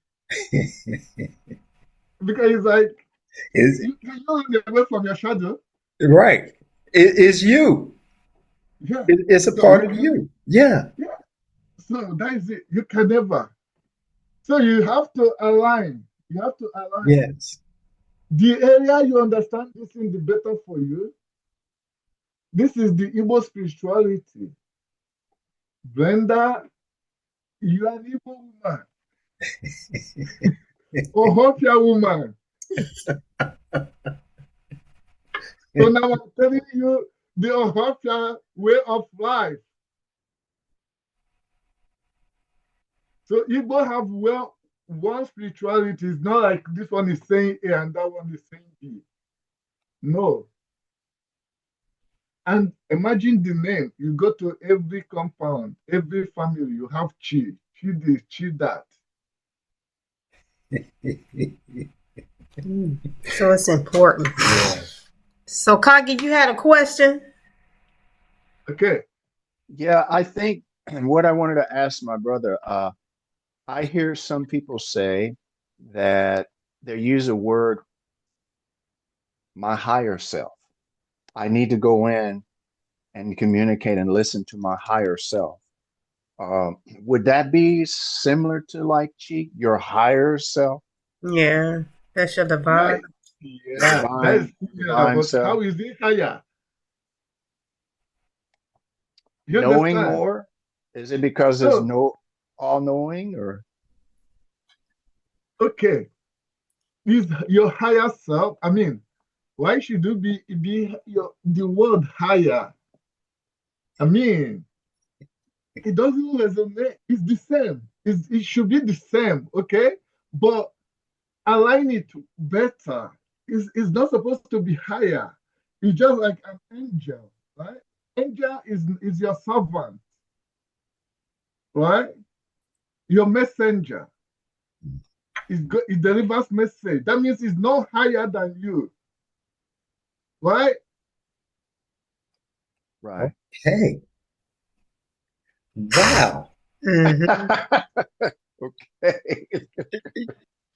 Because it's like, you run away from your shadow. Right. It's you. Yeah. It's a part of you. Yeah. Yeah. So that is it. You can never. So you have to align. You have to align. Yes. The area you understand this in the better for you. This is the Igbo spirituality. Brenda, you are an Igbo woman. Ohofia woman. So now I'm telling you the Ohofia way of life. So Igbo have one spirituality. It's not like this one is saying A and that one is saying B. No. And imagine the name. You go to every compound, every family, you have chi. Chi this, chi that. So it's important. Yeah. So Kagi, you had a question? Okay. Yeah, I think, and what I wanted to ask my brother, I hear some people say that they use a word, my higher self. I need to go in and communicate and listen to my higher self. Would that be similar to like chi, your higher self? Yeah, that's your divine. Yeah, divine self. How is it higher? You Knowing understand? more? Is it because it's all-knowing or? Okay. Is your higher self, I mean, why should you be the word higher? I mean, it doesn't resonate. It's the same. It should be the same, okay? But align it better. It's not supposed to be higher. It's just like an angel, right? Angel is your servant, right? Your messenger. It delivers message. That means it's not higher than you, right? Right. Okay. Wow. Okay.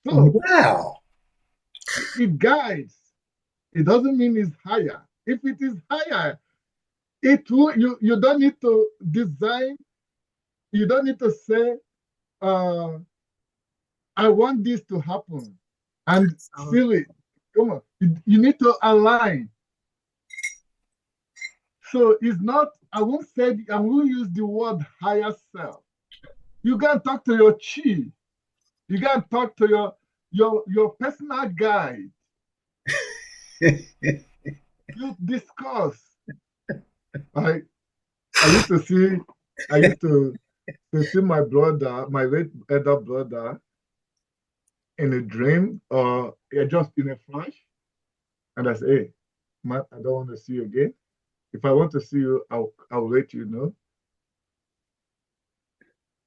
So wow. it guides. It doesn't mean it's higher. If it is higher, it will, you don't need to design. You don't need to say, I want this to happen and seal it. Come on. You need to align. So it's not, I won't use the word higher self. You can talk to your chi. You can talk to your personal guide. You discuss. I used to see my brother, my late elder brother, in a dream or just in a flash. And I say, hey, man, I don't want to see you again. If I want to see you, I'll let you know.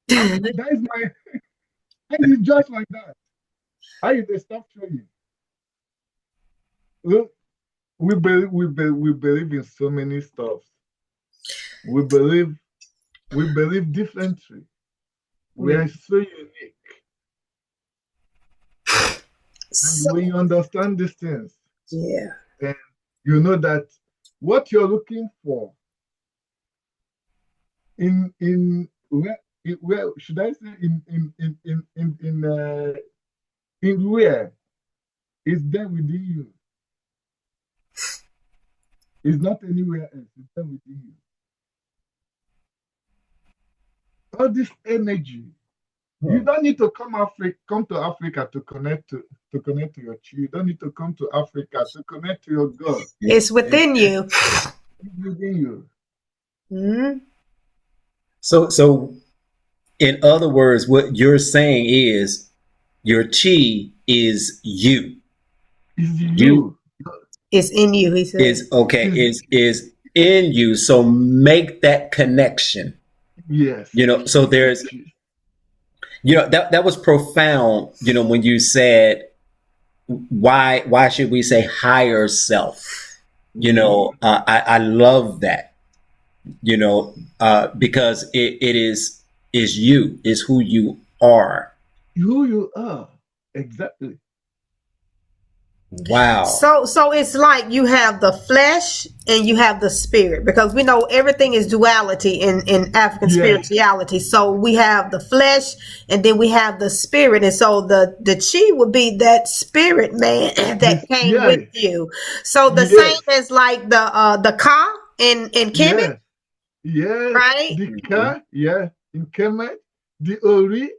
That is my, and it's just like that. How you they stop showing? Look, we believe in so many stuff. We believe differently. We are so unique. And when you understand these things, then you know that what you're looking for in where should I say in where is there within you. It's not anywhere else, it's there within you. All this energy. You don't need to come to Africa to connect to your chi. You don't need to come to Africa to connect to your God. It's within you. It's within you. Mm-hmm. So in other words, what you're saying is your chi is you. Is you. It's in you, he said. Is in you. So make that connection. Yes. So there's, that was profound, when you said, why should we say higher self? I love that, because it is you, is who you are. Who you are. Exactly. Wow. So it's like you have the flesh and you have the spirit, because we know everything is duality in African spirituality. So we have the flesh and then we have the spirit. And so the chi would be that spirit man that came with you. So the same as like the ka in Kemet. Yeah. Right? The ka, in Kemet, the Ori.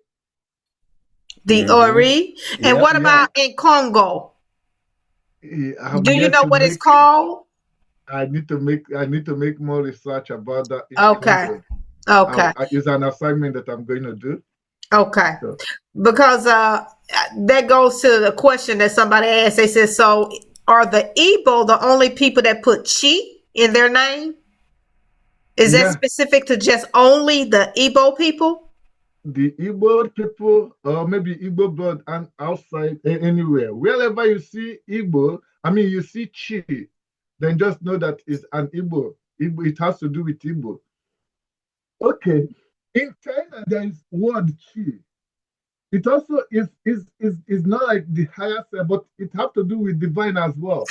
The Ori. And what about in Congo? Do you know what it's called? I need to make more research about that. Okay. It's an assignment that I'm going to do. Okay. So. Because that goes to the question that somebody asked. They said, so are the Igbo the only people that put chi in their name? Is that specific to just only the Igbo people? The Igbo people, or maybe Igbo blood, and outside anywhere, wherever you see Igbo, you see chi, then just know that it's an Igbo. It has to do with Igbo. Okay, in China there is word chi. It also is not like the higher self, but it has to do with divine as well.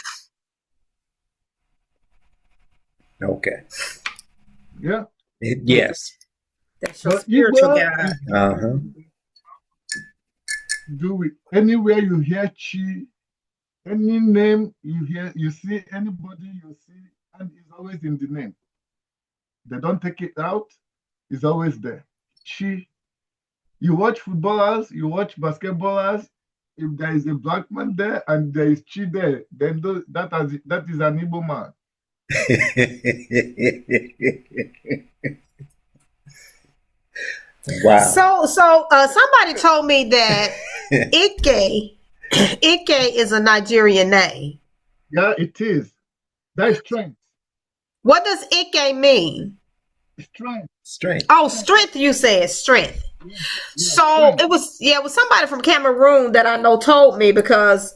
Okay. Yeah. Yes. That's your spiritual guide. Do it anywhere you hear chi, any name you hear, you see anybody you see, and it's always in the name. They don't take it out, it's always there. Chi. You watch footballers, you watch basketballers. If there is a black man there and there is chi there, then that is an Igbo man. Wow. So somebody told me that Ike is a Nigerian name. Yeah, it is. That is strength. What does Ike mean? Strength. Oh, strength, you said strength. Yeah, so strength. It was somebody from Cameroon that I know told me, because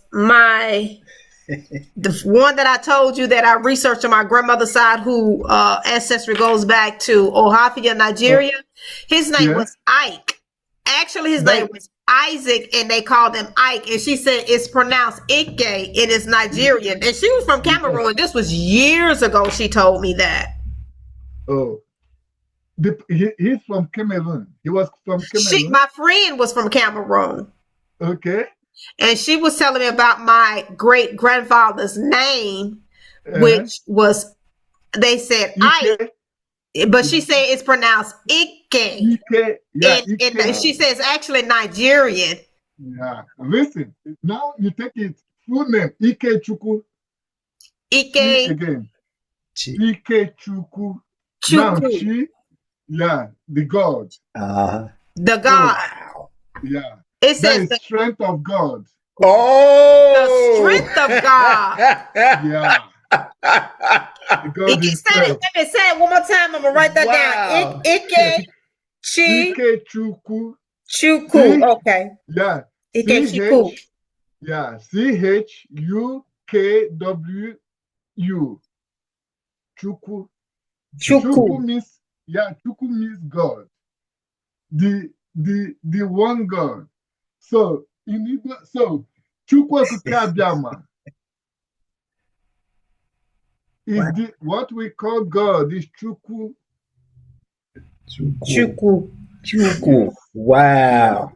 the one that I told you that I researched on my grandmother's side, who ancestry goes back to Ohafia, Nigeria. His name was Ike. Actually, his name was Isaac, and they called him Ike. And she said it's pronounced Ike, and it's Nigerian. And she was from Cameroon. This was years ago. She told me that. Oh, he's from Cameroon. He was from Cameroon. My friend was from Cameroon. Okay. And she was telling me about my great grandfather's name, which was They said I, but she said it's pronounced Ike. Ike, yeah, Ike. She says actually Nigerian. Yeah, listen. Now you take it full name Ike Chukwu. Ike again. Chi. Ike Chukwu. Now Chi, yeah, the God. The God. Wow. Yeah. It says the strength of God. Oh, the strength of God. Yeah. Ike said it. Let me say it one more time. I'm gonna write that down. Ike Chi Ike Chukwu. Chukwu. Okay. Yeah. Ike Chukwu. Yeah. CHUKWU. Chukwu. Chukwu means, yeah, Chukwu means God. The one God. So in Igbo, so Chukwu Abiyama is what we call God is Chukwu. Chukwu. Wow.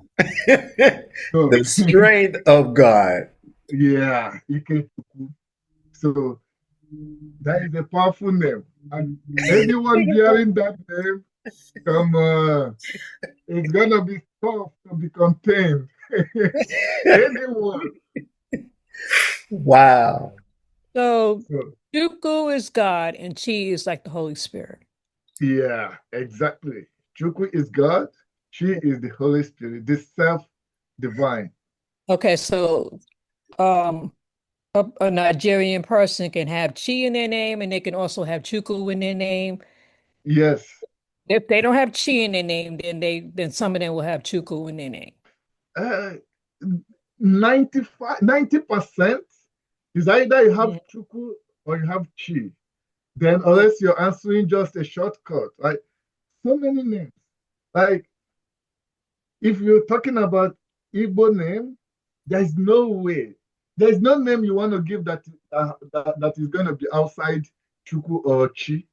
The strength of God. Yeah, Ike Chukwu. So that is a powerful name. And anyone bearing that name, come on, it's gonna be tough to be contained. Anyone. Wow. So Chukwu is God and Chi is like the Holy Spirit. Yeah, exactly. Chukwu is God. Chi is the Holy Spirit, the self-divine. Okay, so a Nigerian person can have Chi in their name and they can also have Chukwu in their name. Yes. If they don't have Chi in their name, then some of them will have Chukwu in their name. 90% is either you have Chukwu or you have Chi. Then unless you're answering just a shortcut, like so many names. Like if you're talking about Igbo name, there's no way. There's no name you want to give that is going to be outside Chukwu or Chi.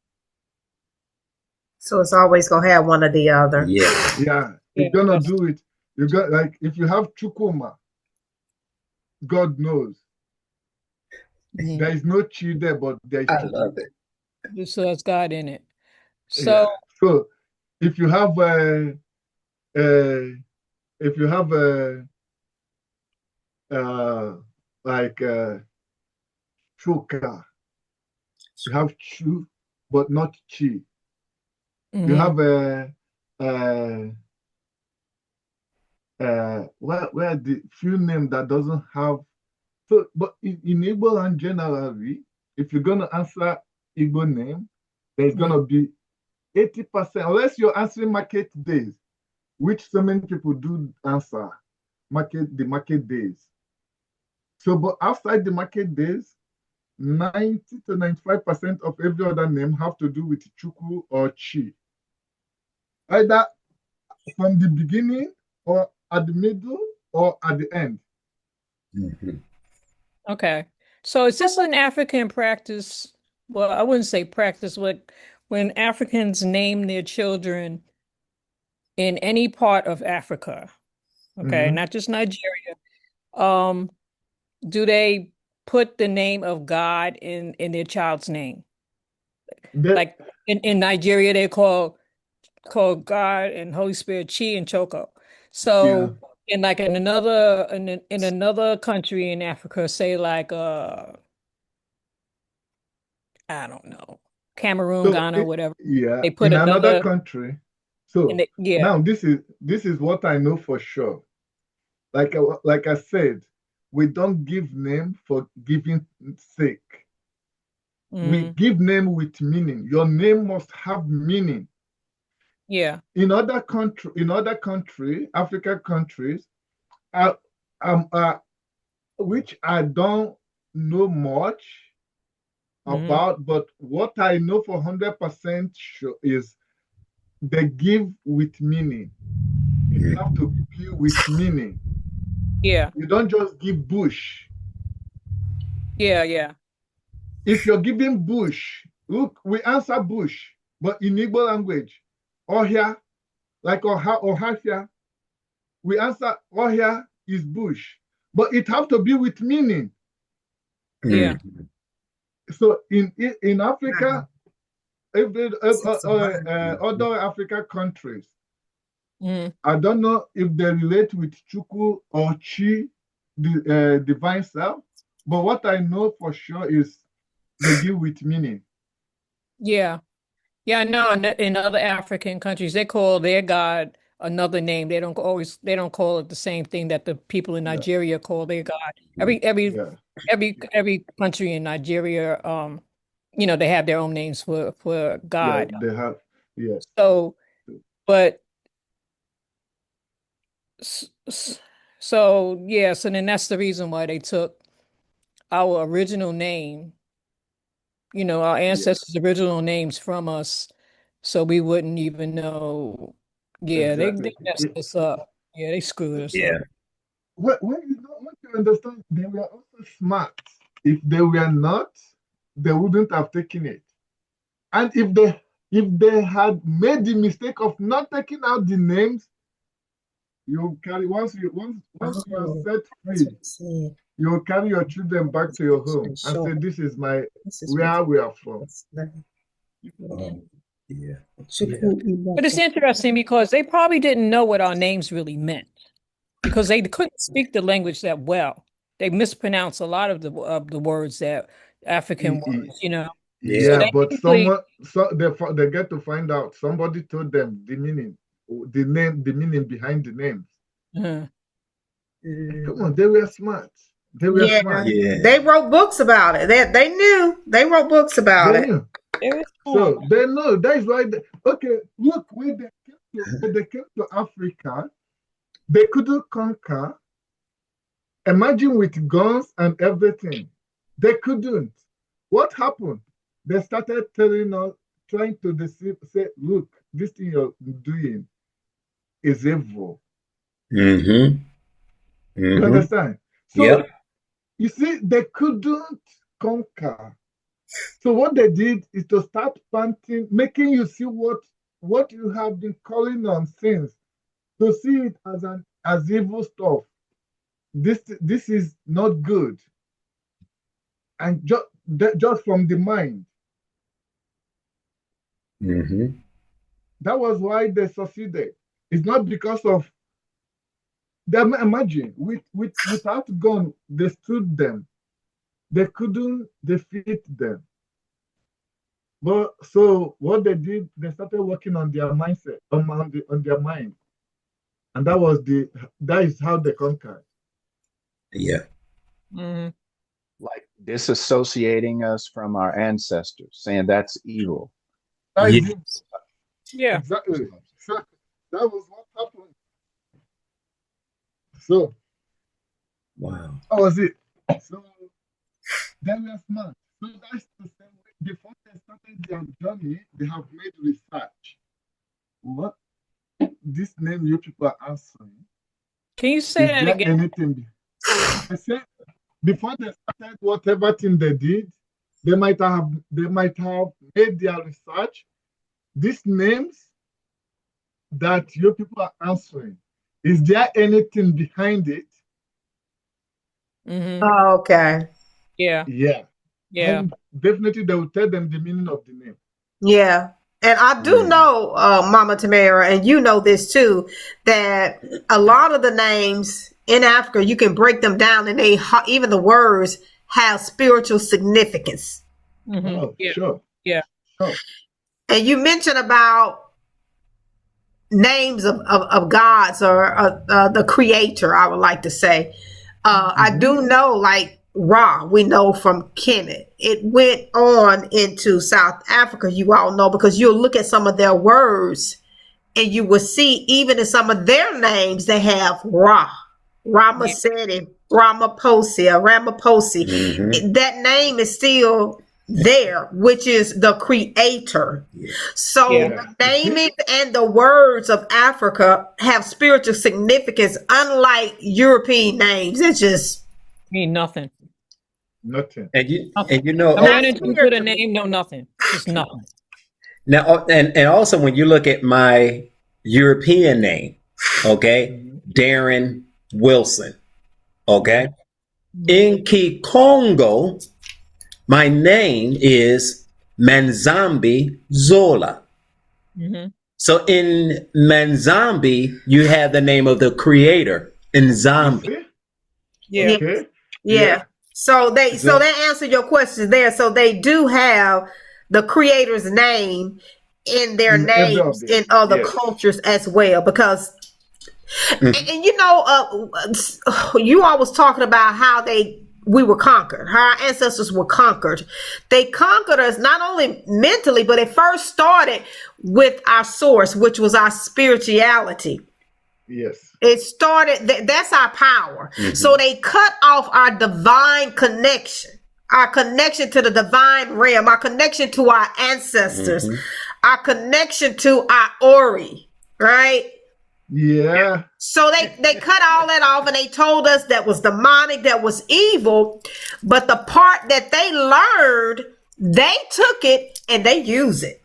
So it's always gonna have one or the other. Yeah. Yeah. You're gonna do it. You got like if you have Chukwuma, God knows. There is no Chi there, but there's I love it. So it's God in it. So so if you have like Chuka, you have Chu, but not Chi. You have where the few name that doesn't have. So, but in Igbo and generally, if you're gonna answer Igbo name, there's gonna be 80%, unless you're answering market days, which so many people do answer the market days. So, but outside the market days, 90 to 95% of every other name have to do with Chukwu or Chi. Either from the beginning or at the middle or at the end. Okay. So is this an African practice? Well, I wouldn't say practice, but when Africans name their children in any part of Africa, okay, not just Nigeria, do they put the name of God in their child's name? Like in Nigeria, they call God and Holy Spirit Chi and Choko. So in like in another country in Africa, say like I don't know, Cameroon, Ghana, whatever. Yeah, they put in another country. So now this is what I know for sure. Like I said, we don't give name for giving sake. We give name with meaning. Your name must have meaning. Yeah. In other country, African countries, which I don't know much about, but what I know for 100% sure is they give with meaning. It have to be with meaning. Yeah. You don't just give bush. Yeah. If you're giving bush, look, we answer bush, but in Igbo language, ohia, like ohafia, we answer ohia is bush, but it have to be with meaning. Yeah. So in Africa, other African countries, Mm. I don't know if they relate with Chuku or Chi, the divine self, but what I know for sure is they deal with meaning. Yeah. Yeah, I know in other African countries, they call their God another name. They don't call it the same thing that the people in Yeah, Nigeria call their God. yeah, Every country in Nigeria, they have their own names for yeah. God. They have, yes. So, but s- s- so yeah, so then that's the reason why they took our original name, our Yeah, ancestors' original names from us, so we wouldn't even know. Yeah, they exactly. messed us up. Yeah, they screwed us Yeah. up. When you don't want to understand, they were also smart. If they were not, they wouldn't have taken it. And if they had made the mistake of not taking out the names, you carry once you are Oh, set that's free, what it said. you'll carry your children back to your home It's and say, short. "This is my This is what where we are from." it's like. Yeah. But it's interesting because they probably didn't know what our names really meant because they couldn't speak the language that well. They mispronounced a lot of the words that African words. So Yeah. Yeah, they but usually, they get to find out. Somebody told them the meaning, the meaning behind the names. uh, Come on, they were smart. They were Yeah, smart. Yeah. they wrote books about it. They knew. They wrote books about They it. knew. they were smart. So they know. That is why. Okay, look, when they came to Africa, they couldn't conquer. Imagine with guns and everything. They couldn't. What happened? They started telling us, trying to deceive, say, look, this thing you're doing is evil. Mm-hmm. You Mm-hmm. understand? So Yep. you see, they couldn't conquer. So what they did is to start planting, making you see what you have been calling on since, to see it as evil stuff. This is not good, and just from the mind. Mm-hmm. That was why they succeeded. It's not because of them. Imagine without gun, they stood them. They couldn't defeat them. But so what they did, they started working on their mindset, on their mind, and that is how they conquered. Yeah. Hmm. Like disassociating us from our ancestors, saying that's evil. That Yeah. is it. Yeah. Exactly. So that was what happened. So Wow. that was it. So they were smart. So that's the same way. Before they started their journey, they have made research. What this name you people are answering? Can you say Is that there again? anything? I said before they started whatever thing they did, they might have made their research. These names that you people are answering, is there anything behind it? Hmm. Oh, okay. Yeah. Yeah. Yeah. And definitely they will tell them the meaning of the name. Yeah. And I do know, Mama Tamara, and you know this too, that a lot of the names in Africa, you can break them down and even the words have spiritual significance. Hmm. Oh, Yeah. sure. Yeah. Sure. And you mentioned about names of gods or the creator, I would like to say. I do know, like Ra, we know from Kemet. It went on into South Africa, you all know, because you'll look at some of their words and you will see, even in some of their names, they have Ra, Ramaseti, Ramaposi. Mm-hmm. That name is still there, which is the creator. So Yeah. Yeah. the naming and the words of Africa have spiritual significance, unlike European names. It's just Mean nothing. Nothing. Nothing. you know, I ran not into you with a spiritual. name, no nothing. Just nothing. now and also when you look at my European name, okay, Darren Wilson, okay, in Kikongo, my name is Nzambi Zola. Mm-hmm. So in Nzambi, you have the name of the creator, Nzambi. See? Yeah. Okay. Yeah. So that answered your question there. So they do have the creator's name in their In every of names them. in other Yes. cultures as well, because Mhm. and you know, you all was talking about how we were conquered, how our ancestors were conquered. They conquered us not only mentally, but it first started with our source, which was our spirituality. Yes. It started, that's our power. Mhm. So they cut off our divine connection, our connection to the divine realm, our connection to our ancestors, Mhm. our connection to our Ori, right? Yeah. So they cut all that off and they told us that was demonic, that was evil. But the part that they learned, they took it and they use it.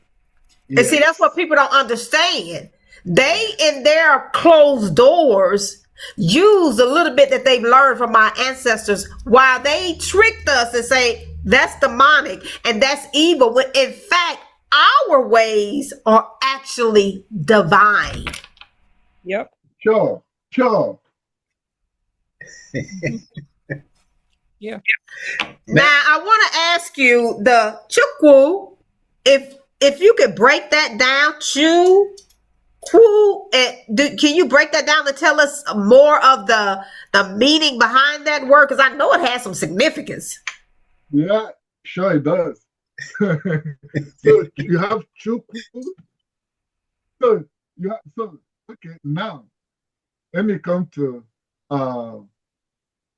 And see, that's what people don't understand. They, in their closed doors, use a little bit that they've learned from our ancestors while they tricked us and say, that's demonic and that's evil. When in fact, our ways are actually divine. Yep. Sure. Sure. Yeah. Now, I want to ask you the Chukwu, if you could break that down, can you break that down to tell us more of the meaning behind that word? Because I know it has some significance. Yeah, sure it does. So you have Chukwu. So okay, now let me come to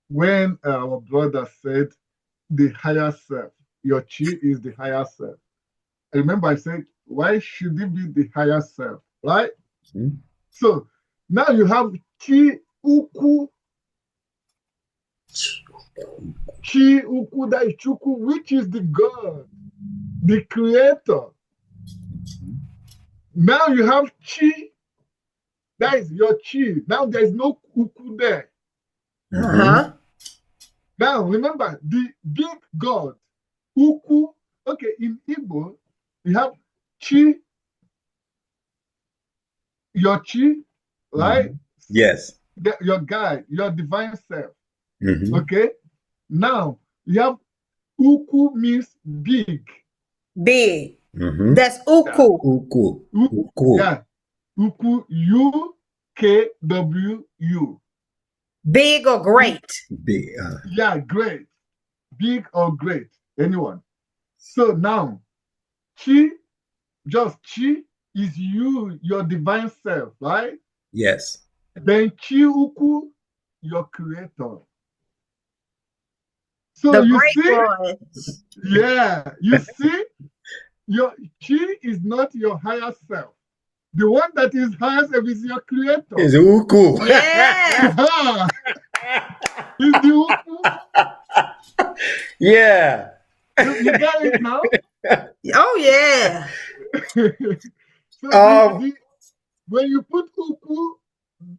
when our brother said the higher self, your chi is the higher self. I remember I said, why should it be the higher self, right? Mhm. So now you have Chi Uku, that is Chukwu, which is the God, the creator. Now you have Chi, that is your Chi. Now there is no Uku there. Uh-huh. Now remember, the big God, Uku, okay, in Igbo, you have Chi, your Chi, right? Yes. Your guide, your divine self. Mhm. Okay. Now you have Uku means big. Big. Mhm. That's Uku. Uku. Uku, Uku. yeah. Uku, UKWU. Big or great. Big. Yeah, great. Big or great. Anyone. So now, Chi, just Chi is you, your divine self, right? Yes. Then Chi Uku, your creator. So The you great see, one. yeah, you see, your Chi is not your higher self. The one that is higher self is your creator. It's Uku. Yeah. Is the Uku. Yeah. You got it now? Oh, yeah. So when you put Uku,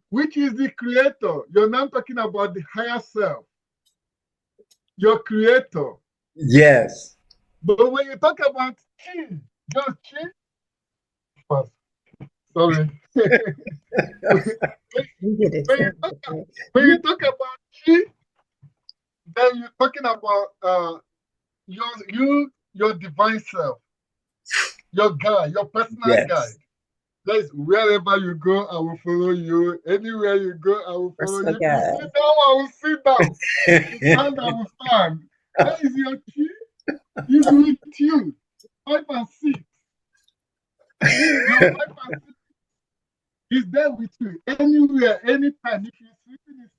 which is the creator, you're now talking about the higher self, your creator. Yes. But when you talk about Chi, just Chi, sorry. You get it. When you talk about Chi, then you're talking about your divine self, your guide, your personal Yes. guide. That's wherever you go, I will follow you. Anywhere you go, I will follow you. If you sit down, I will sit down. If you stand, I will stand. That is your Chi. He's with you. 5 and 6. Your 5 and 6 is there with you. Anywhere, anytime. If you're sleeping,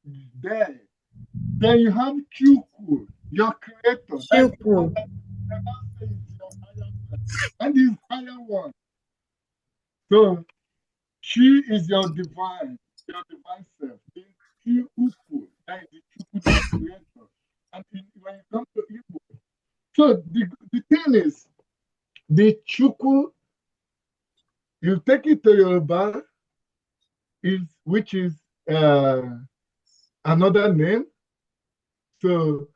he's there. Then you have Chukwu, your creator. That's the one Chukwu. that never says your higher self. And his higher one. So she is your divine self. Then Chi Uku, that is the Chukwu, the creator. And when you come to Igbo, so the thing is, the Chukwu, you take it to Yoruba, which is another name. So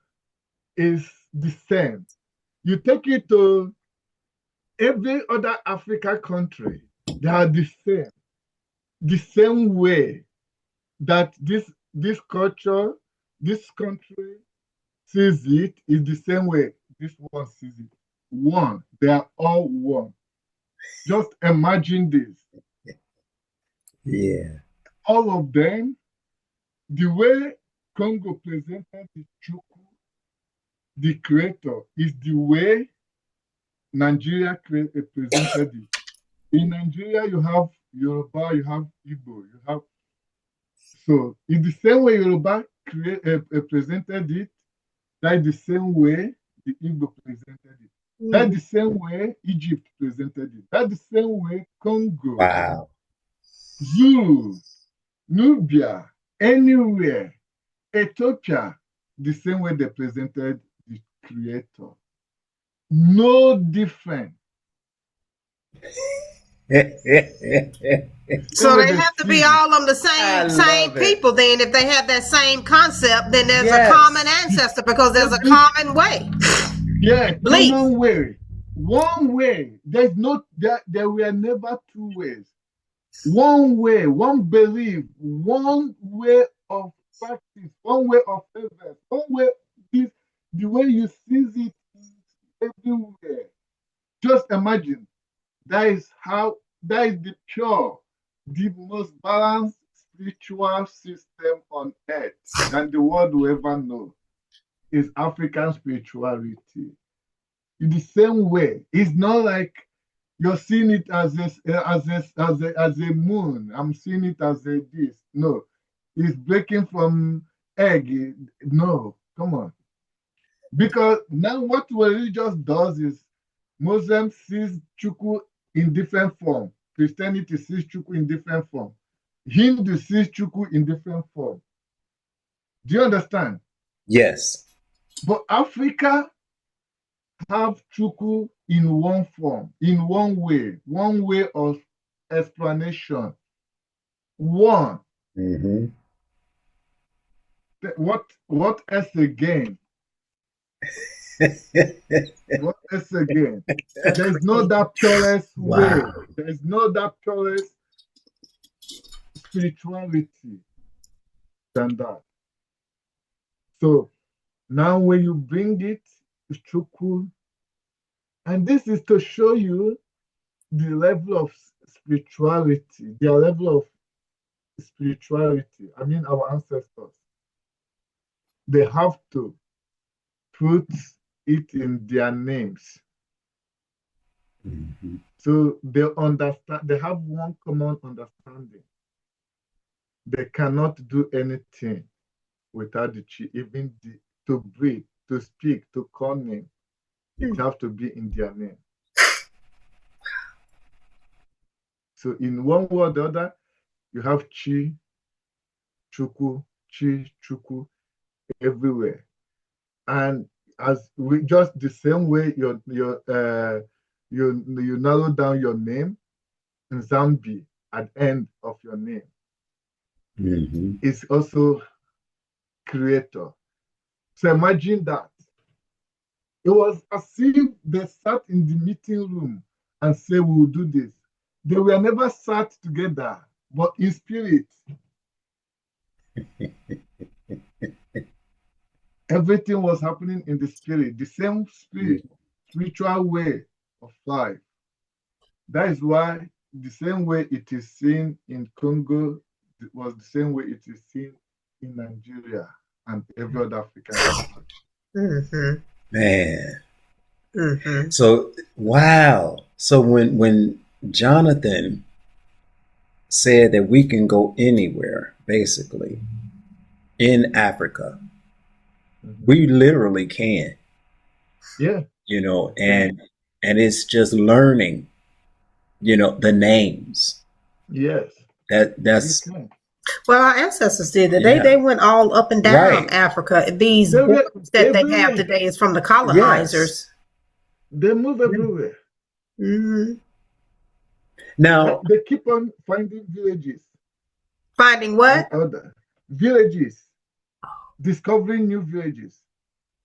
is the same. You take it to every other African country, they are the same way that this culture, this country sees it is the same way this one sees it. One, they are all one. Just imagine this. Yeah. All of them, the way Congo presented the Chuku, the creator, is the way Nigeria presented it. In Nigeria, you have Yoruba, you have Igbo, you have. So, in the same way Yoruba presented it, that's the same way the Igbo presented it. That's the same way Egypt presented it. That's the same way Congo, Wow. Zulu, Nubia, anywhere, Ethiopia, the same way they presented the creator. No different. So they have to be all of the same people. Then, if they have that same concept, then there's a common ancestor because there's a common way. Yeah, common way. One way. There's no. There were never two ways. One way, one belief, one way of practice, one way of effort, one way. The way you see it everywhere. Just imagine. That is the pure, the most balanced spiritual system on earth than the world will ever know. Is African spirituality. In the same way, it's not like you're seeing it as a moon. I'm seeing it as a this. No, it's breaking from egg. No, come on. Because now what religious does is Muslim sees Chuku in different form. Christianity sees Chuku in different form. Hindu sees Chuku in different form. Do you understand? Yes. But Africa have Chuku in one form, in one way of explanation. One. Mm-hmm. What else again? What else again? There's no that purest way. There's no that purest spirituality than that. So now when you bring it, it's Chuku. And this is to show you the level of spirituality, their level of spirituality. I mean, our ancestors. They have to put it in their names. Mm-hmm. So they understand, they have one common understanding. They cannot do anything without the chi, even to breathe, to speak, to call name. It has to be in their name. So in one word or the other, you have chi, chuku, everywhere. And as we just the same way you narrow down your name, Nzambi at the end of your name. Mm-hmm. Is also creator. So imagine that. It was as if they sat in the meeting room and said, we will do this. They were never sat together, but in spirit. Everything was happening in the spirit, the same spirit, spiritual way of life. That is why the same way it is seen in Congo was the same way it is seen in Nigeria and every other African country. Mm-hmm. Man. Mm-hmm. So, wow. So when Jonathan said that we can go anywhere, basically, in Africa, we literally can. Yeah. You know, and it's just learning, you know, the names. Yes. That's well, our ancestors did that. They went all up and down Africa. These borders that they have today is from the colonizers. Yes. They move everywhere. Mm-hmm. Now they keep on finding villages. Finding what? Other villages. Discovering new villages.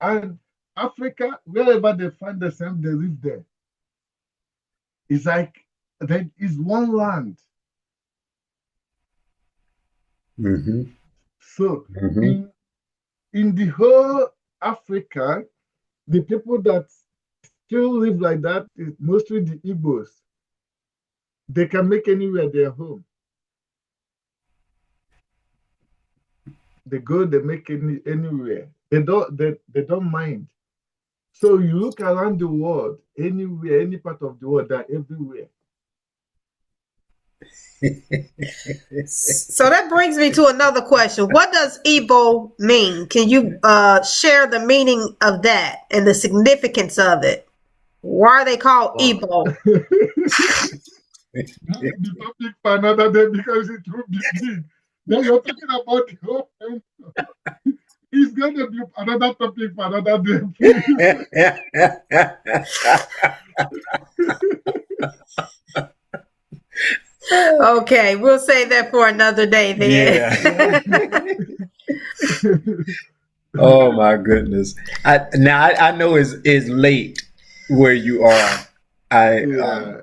And Africa, wherever they find themselves, they live there. It's like there is one land. Mm-hmm. So Mm-hmm. in the whole Africa, the people that still live like that is mostly the Igbos. They can make anywhere their home. They go, they make anywhere. They don't mind. So you look around the world, anywhere, any part of the world, they're everywhere. So that brings me to another question. What does Igbo mean? Can you share the meaning of that and the significance of it? Why are they called Igbo? The topic for another day because it will be big. Then you're talking about the whole thing. It's going to be another topic for another day, please. Okay, we'll save that for another day then. Yeah. Oh my goodness! I know it's late where you are. And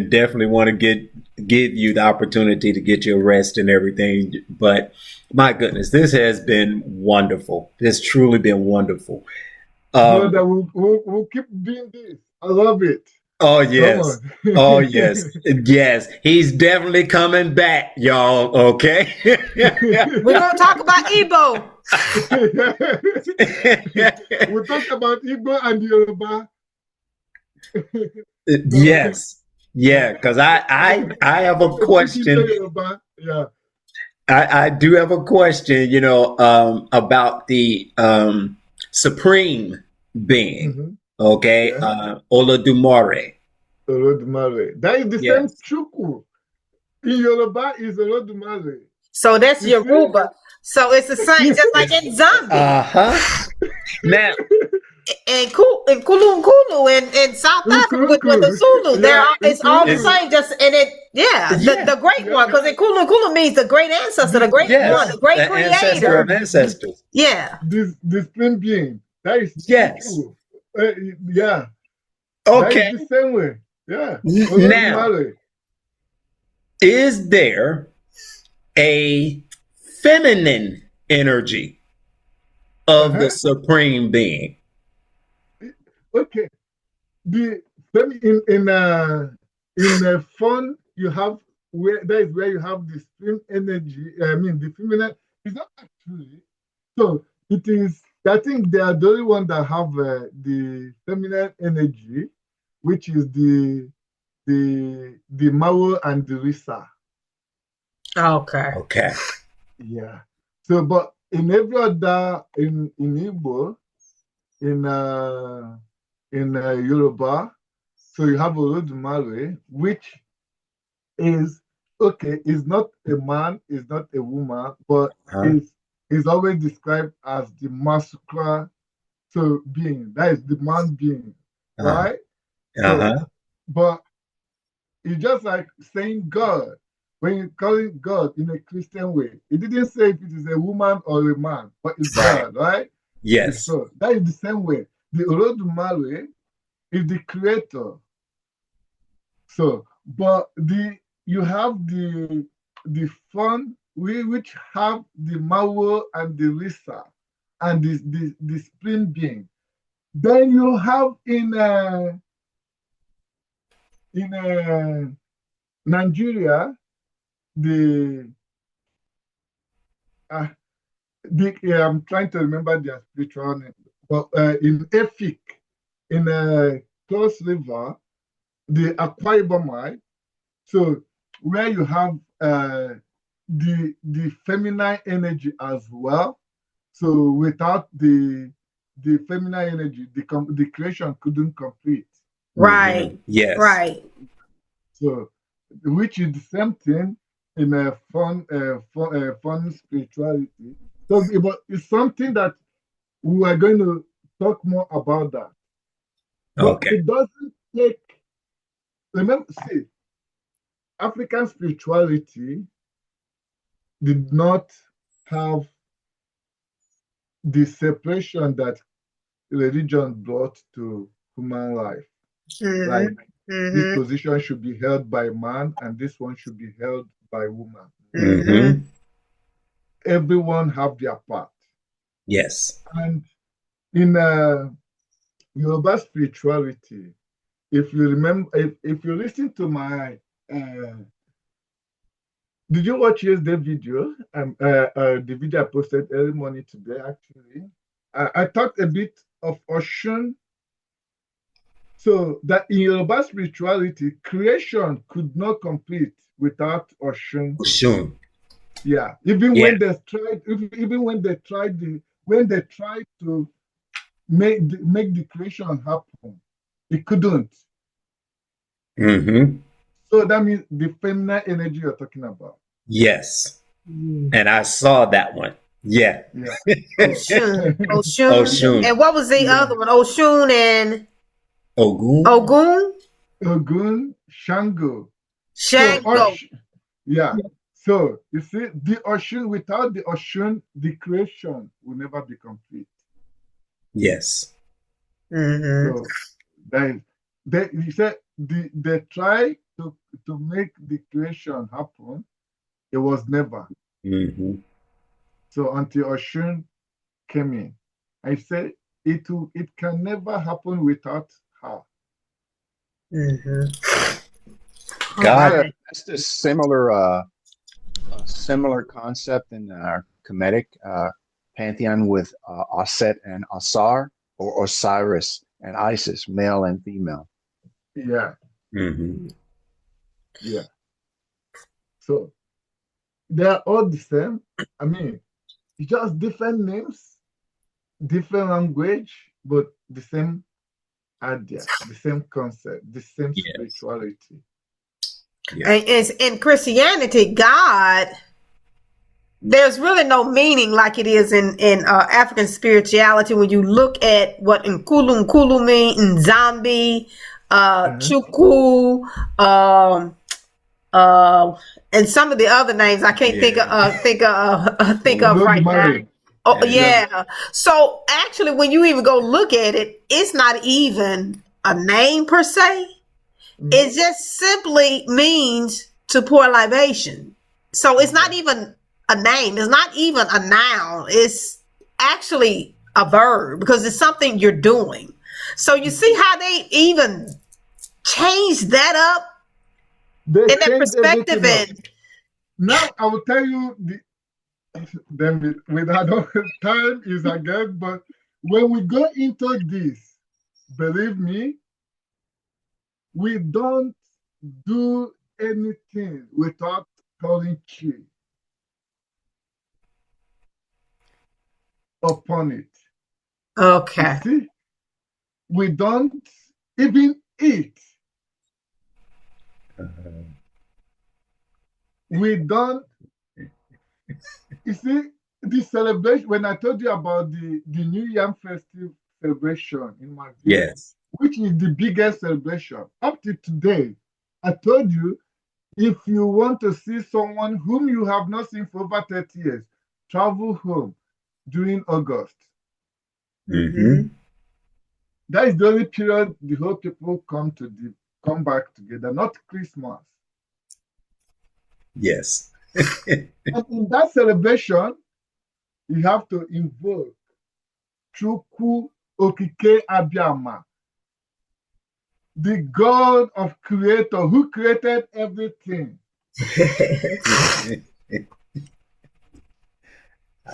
definitely want to give you the opportunity to get your rest and everything. But my goodness, this has been wonderful. It's truly been wonderful. Brother, we'll keep doing this. I love it. Oh yes. Oh yes. Yes. He's definitely coming back, y'all. Okay. We're gonna talk about Igbo. We'll talk about Igbo and Yoruba. Yes. Yeah, because I have a question. Yeah. I do have a question, about the supreme being. Mm-hmm. Okay. Yeah. Olodumare. Olodumare. That is the same Chukwu. In Yoruba is Olodumare. So that's Yoruba. So it's the same, just like in Nzambi. Now, and Kulu in South Africa with the Zulu, it's all the same. Just the great one, because Kulu means the great ancestor, the great one, the great creator, ancestor of ancestors. Yeah, the spring being that is Yes. Yeah. Okay. That is the same way. Yeah. Now, is there a feminine energy of the supreme being? Okay. In a fun you have that is where you have the stream energy. I mean the feminine. It's not actually. So it is. I think they are the only one that have the feminine energy, which is the Mao and the Risa. Okay. Okay. Yeah. So, but in every other in Igbo, in Yoruba, so you have Olodumare, which is okay. Is not a man, is not a woman, but is always described as the masculine being. That is the man being, right? So, but it's just like saying God. When you call it God in a Christian way, it didn't say if it is a woman or a man, but it's God, right? Yes. So that is the same way. The Olodumare is the creator. So, but you have the fun which have the Mawo and the Risa and the spring being. Then you have in Nigeria I'm trying to remember their spiritual name, but in Efik, in Cross River, the Akwa Ibomai, so where you have the feminine energy as well. So without the feminine energy, the creation couldn't complete. Right. Yes. Right. So, which is the same thing in a fun spirituality. So, but it's something that we are going to talk more about that. But it doesn't take. Remember, see, African spirituality did not have the separation that religion brought to human life. Like this position should be held by man and this one should be held by woman. Everyone have their part. Yes. And in Yoruba spirituality, if you remember, if you listen to my, did you watch yesterday's video? The video I posted early morning today, actually. I talked a bit of Oshun. So that in Yoruba spirituality, creation could not complete without Oshun. Oshun. Yeah. Even when they tried, when they tried to make the creation happen, it couldn't. So that means the feminine energy you're talking about. Yes. And I saw that one. Yeah. Oshun. And what was the other one? Oshun and Ogun. Ogun, Shango. Shango. So you see, the Oshun, without the Oshun, the creation will never be complete. Yes. So you said they try to make the creation happen. It was never. So until Oshun came in, I said it can never happen without her. God, that's a similar concept in our Kemetic pantheon with Aset and Asar, or Osiris and Isis, male and female. Yeah. So they're all the same. I mean, just different names, different language, but the same idea, the same concept, the same spirituality. And in Christianity, God, there's really no meaning like it is in African spirituality. When you look at what nKosi means, Nzambi, Chukwu, and some of the other names I can't think of right now. Oh yeah. So actually, when you even go look at it, it's not even a name per se. It just simply means to pour libation. So it's not even a name. It's not even a noun. It's actually a verb because it's something you're doing. So you see how they even changed that up in that perspective. And now I will tell you then without time is again, but when we go into this, believe me, we don't do anything without calling Chi upon it. Okay. You see, we don't even eat. We don't. You see, the celebration, when I told you about the New Yam Festive celebration in my village, which is the biggest celebration up to today, I told you, if you want to see someone whom you have not seen for over 30 years, travel home during August. That is the only period the whole people come back together, not Christmas. Yes. And in that celebration, you have to invoke Chukwu Okike Abiyama, the God of Creator who created everything.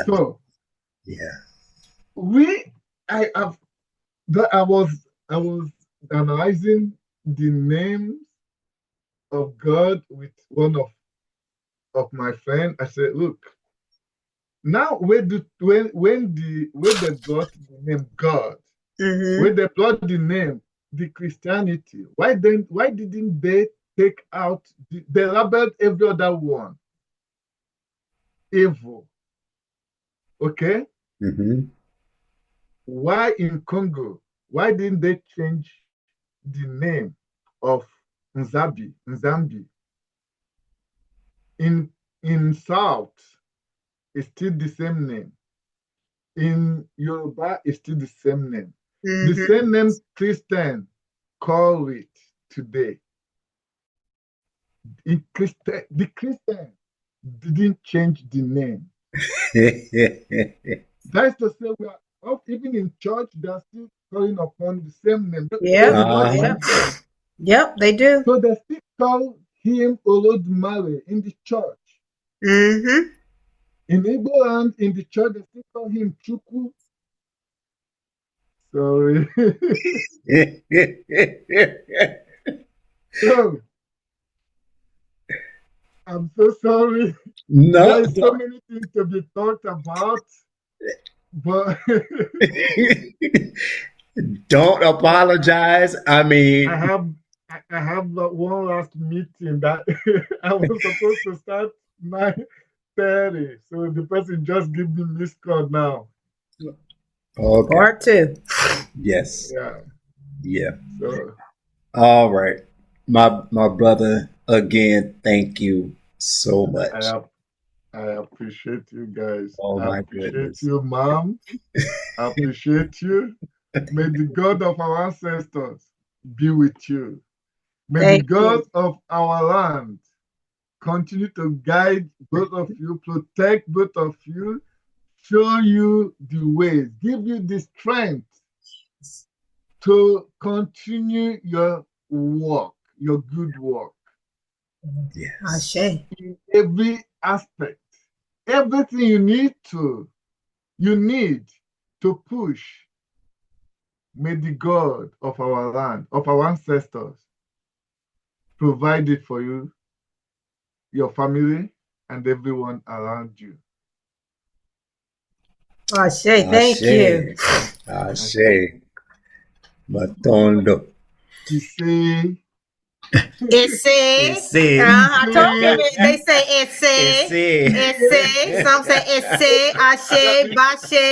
So, I was analyzing the names of God with one of my friends. I said, look, now when they brought the name God, when they brought the name the Christianity, why didn't they take out they labeled every other one evil? Okay. Why in Congo? Why didn't they change the name of Nzambi? In South, it's still the same name. In Yoruba, it's still the same name. The same name Christian call it today. The Christian didn't change the name. That's to say, we are even in church, they're still calling upon the same name. Yep, they do. So they still call him Olodumare in the church. Mm-hmm. In Igbo land, in the church, they still call him Chukwu. Sorry. So, I'm so sorry. No, There's so many things to be talked about, but don't apologize. I mean, I have one last meeting that I was supposed to start 9:30. So the person just give me missed call now. okay. Part 2. Yes. Yeah. So All right. My brother, again, thank you so much. I appreciate you guys. Oh, I my appreciate goodness. you, Mom. I appreciate you. May the God of our ancestors be with you. May the God of our land continue to guide both of you, protect both of you, show you the ways, give you the strength to continue your work, your good work. Yes. In every aspect, everything you need to push. May the God of our land, of our ancestors, provide it for you, your family, and everyone around you. Ashe, thank you. Ashe. Matondo. Ise. Esse. I told you they say esse. Some say esse, ashe, bashe.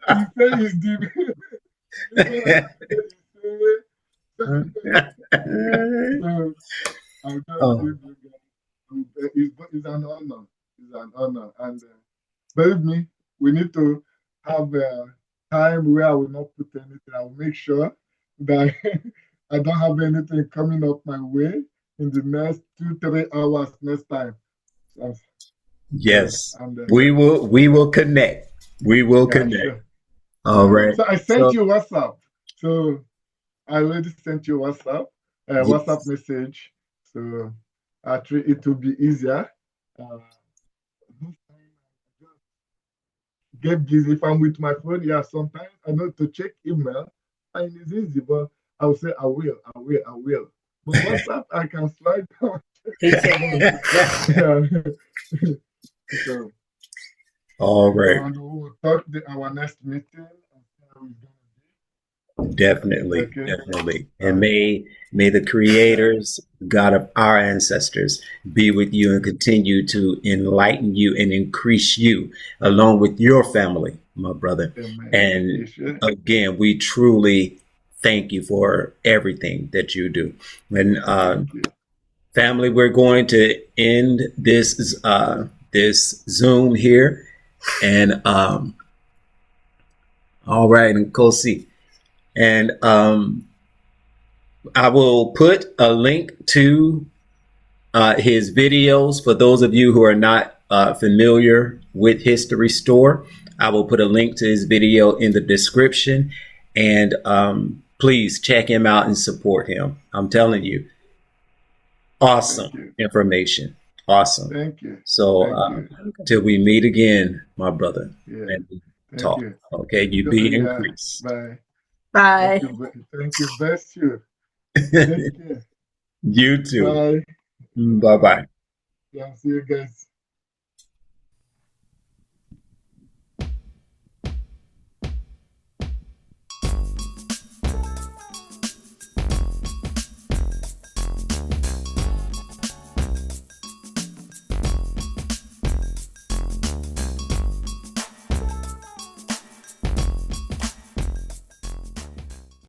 Ise is the It's an honor. It's an honor. And believe me, we need to have a time where I will not put anything. I will make sure that I don't have anything coming up my way in the next 2-3 hours next time. So, yes. We will connect. We will connect. Sure. All right. So I sent you WhatsApp. So I already sent you WhatsApp, WhatsApp message. So actually it will be easier. Get busy. If I'm with my phone, sometimes I know to check email, and it's easy, but I will say I will. But WhatsApp, I can slide down. So, all right. And we will talk our next meeting. Definitely, definitely. And may the creators, God of our ancestors, be with you and continue to enlighten you and increase you along with your family, my brother. Amen. And again, we truly thank you for everything that you do. And family, we're going to end this this Zoom here. And all right, nKosi. And I will put a link to his videos for those of you who are not familiar with History Store. I will put a link to his video in the description, and please check him out and support him. I'm telling you, awesome information. Awesome. Thank you. So till we meet again, my brother, and talk. Okay, you be increased. Bye. Bye. Thank you. Bless you. Take care. You too. Bye. Bye-bye. Yeah, see you guys.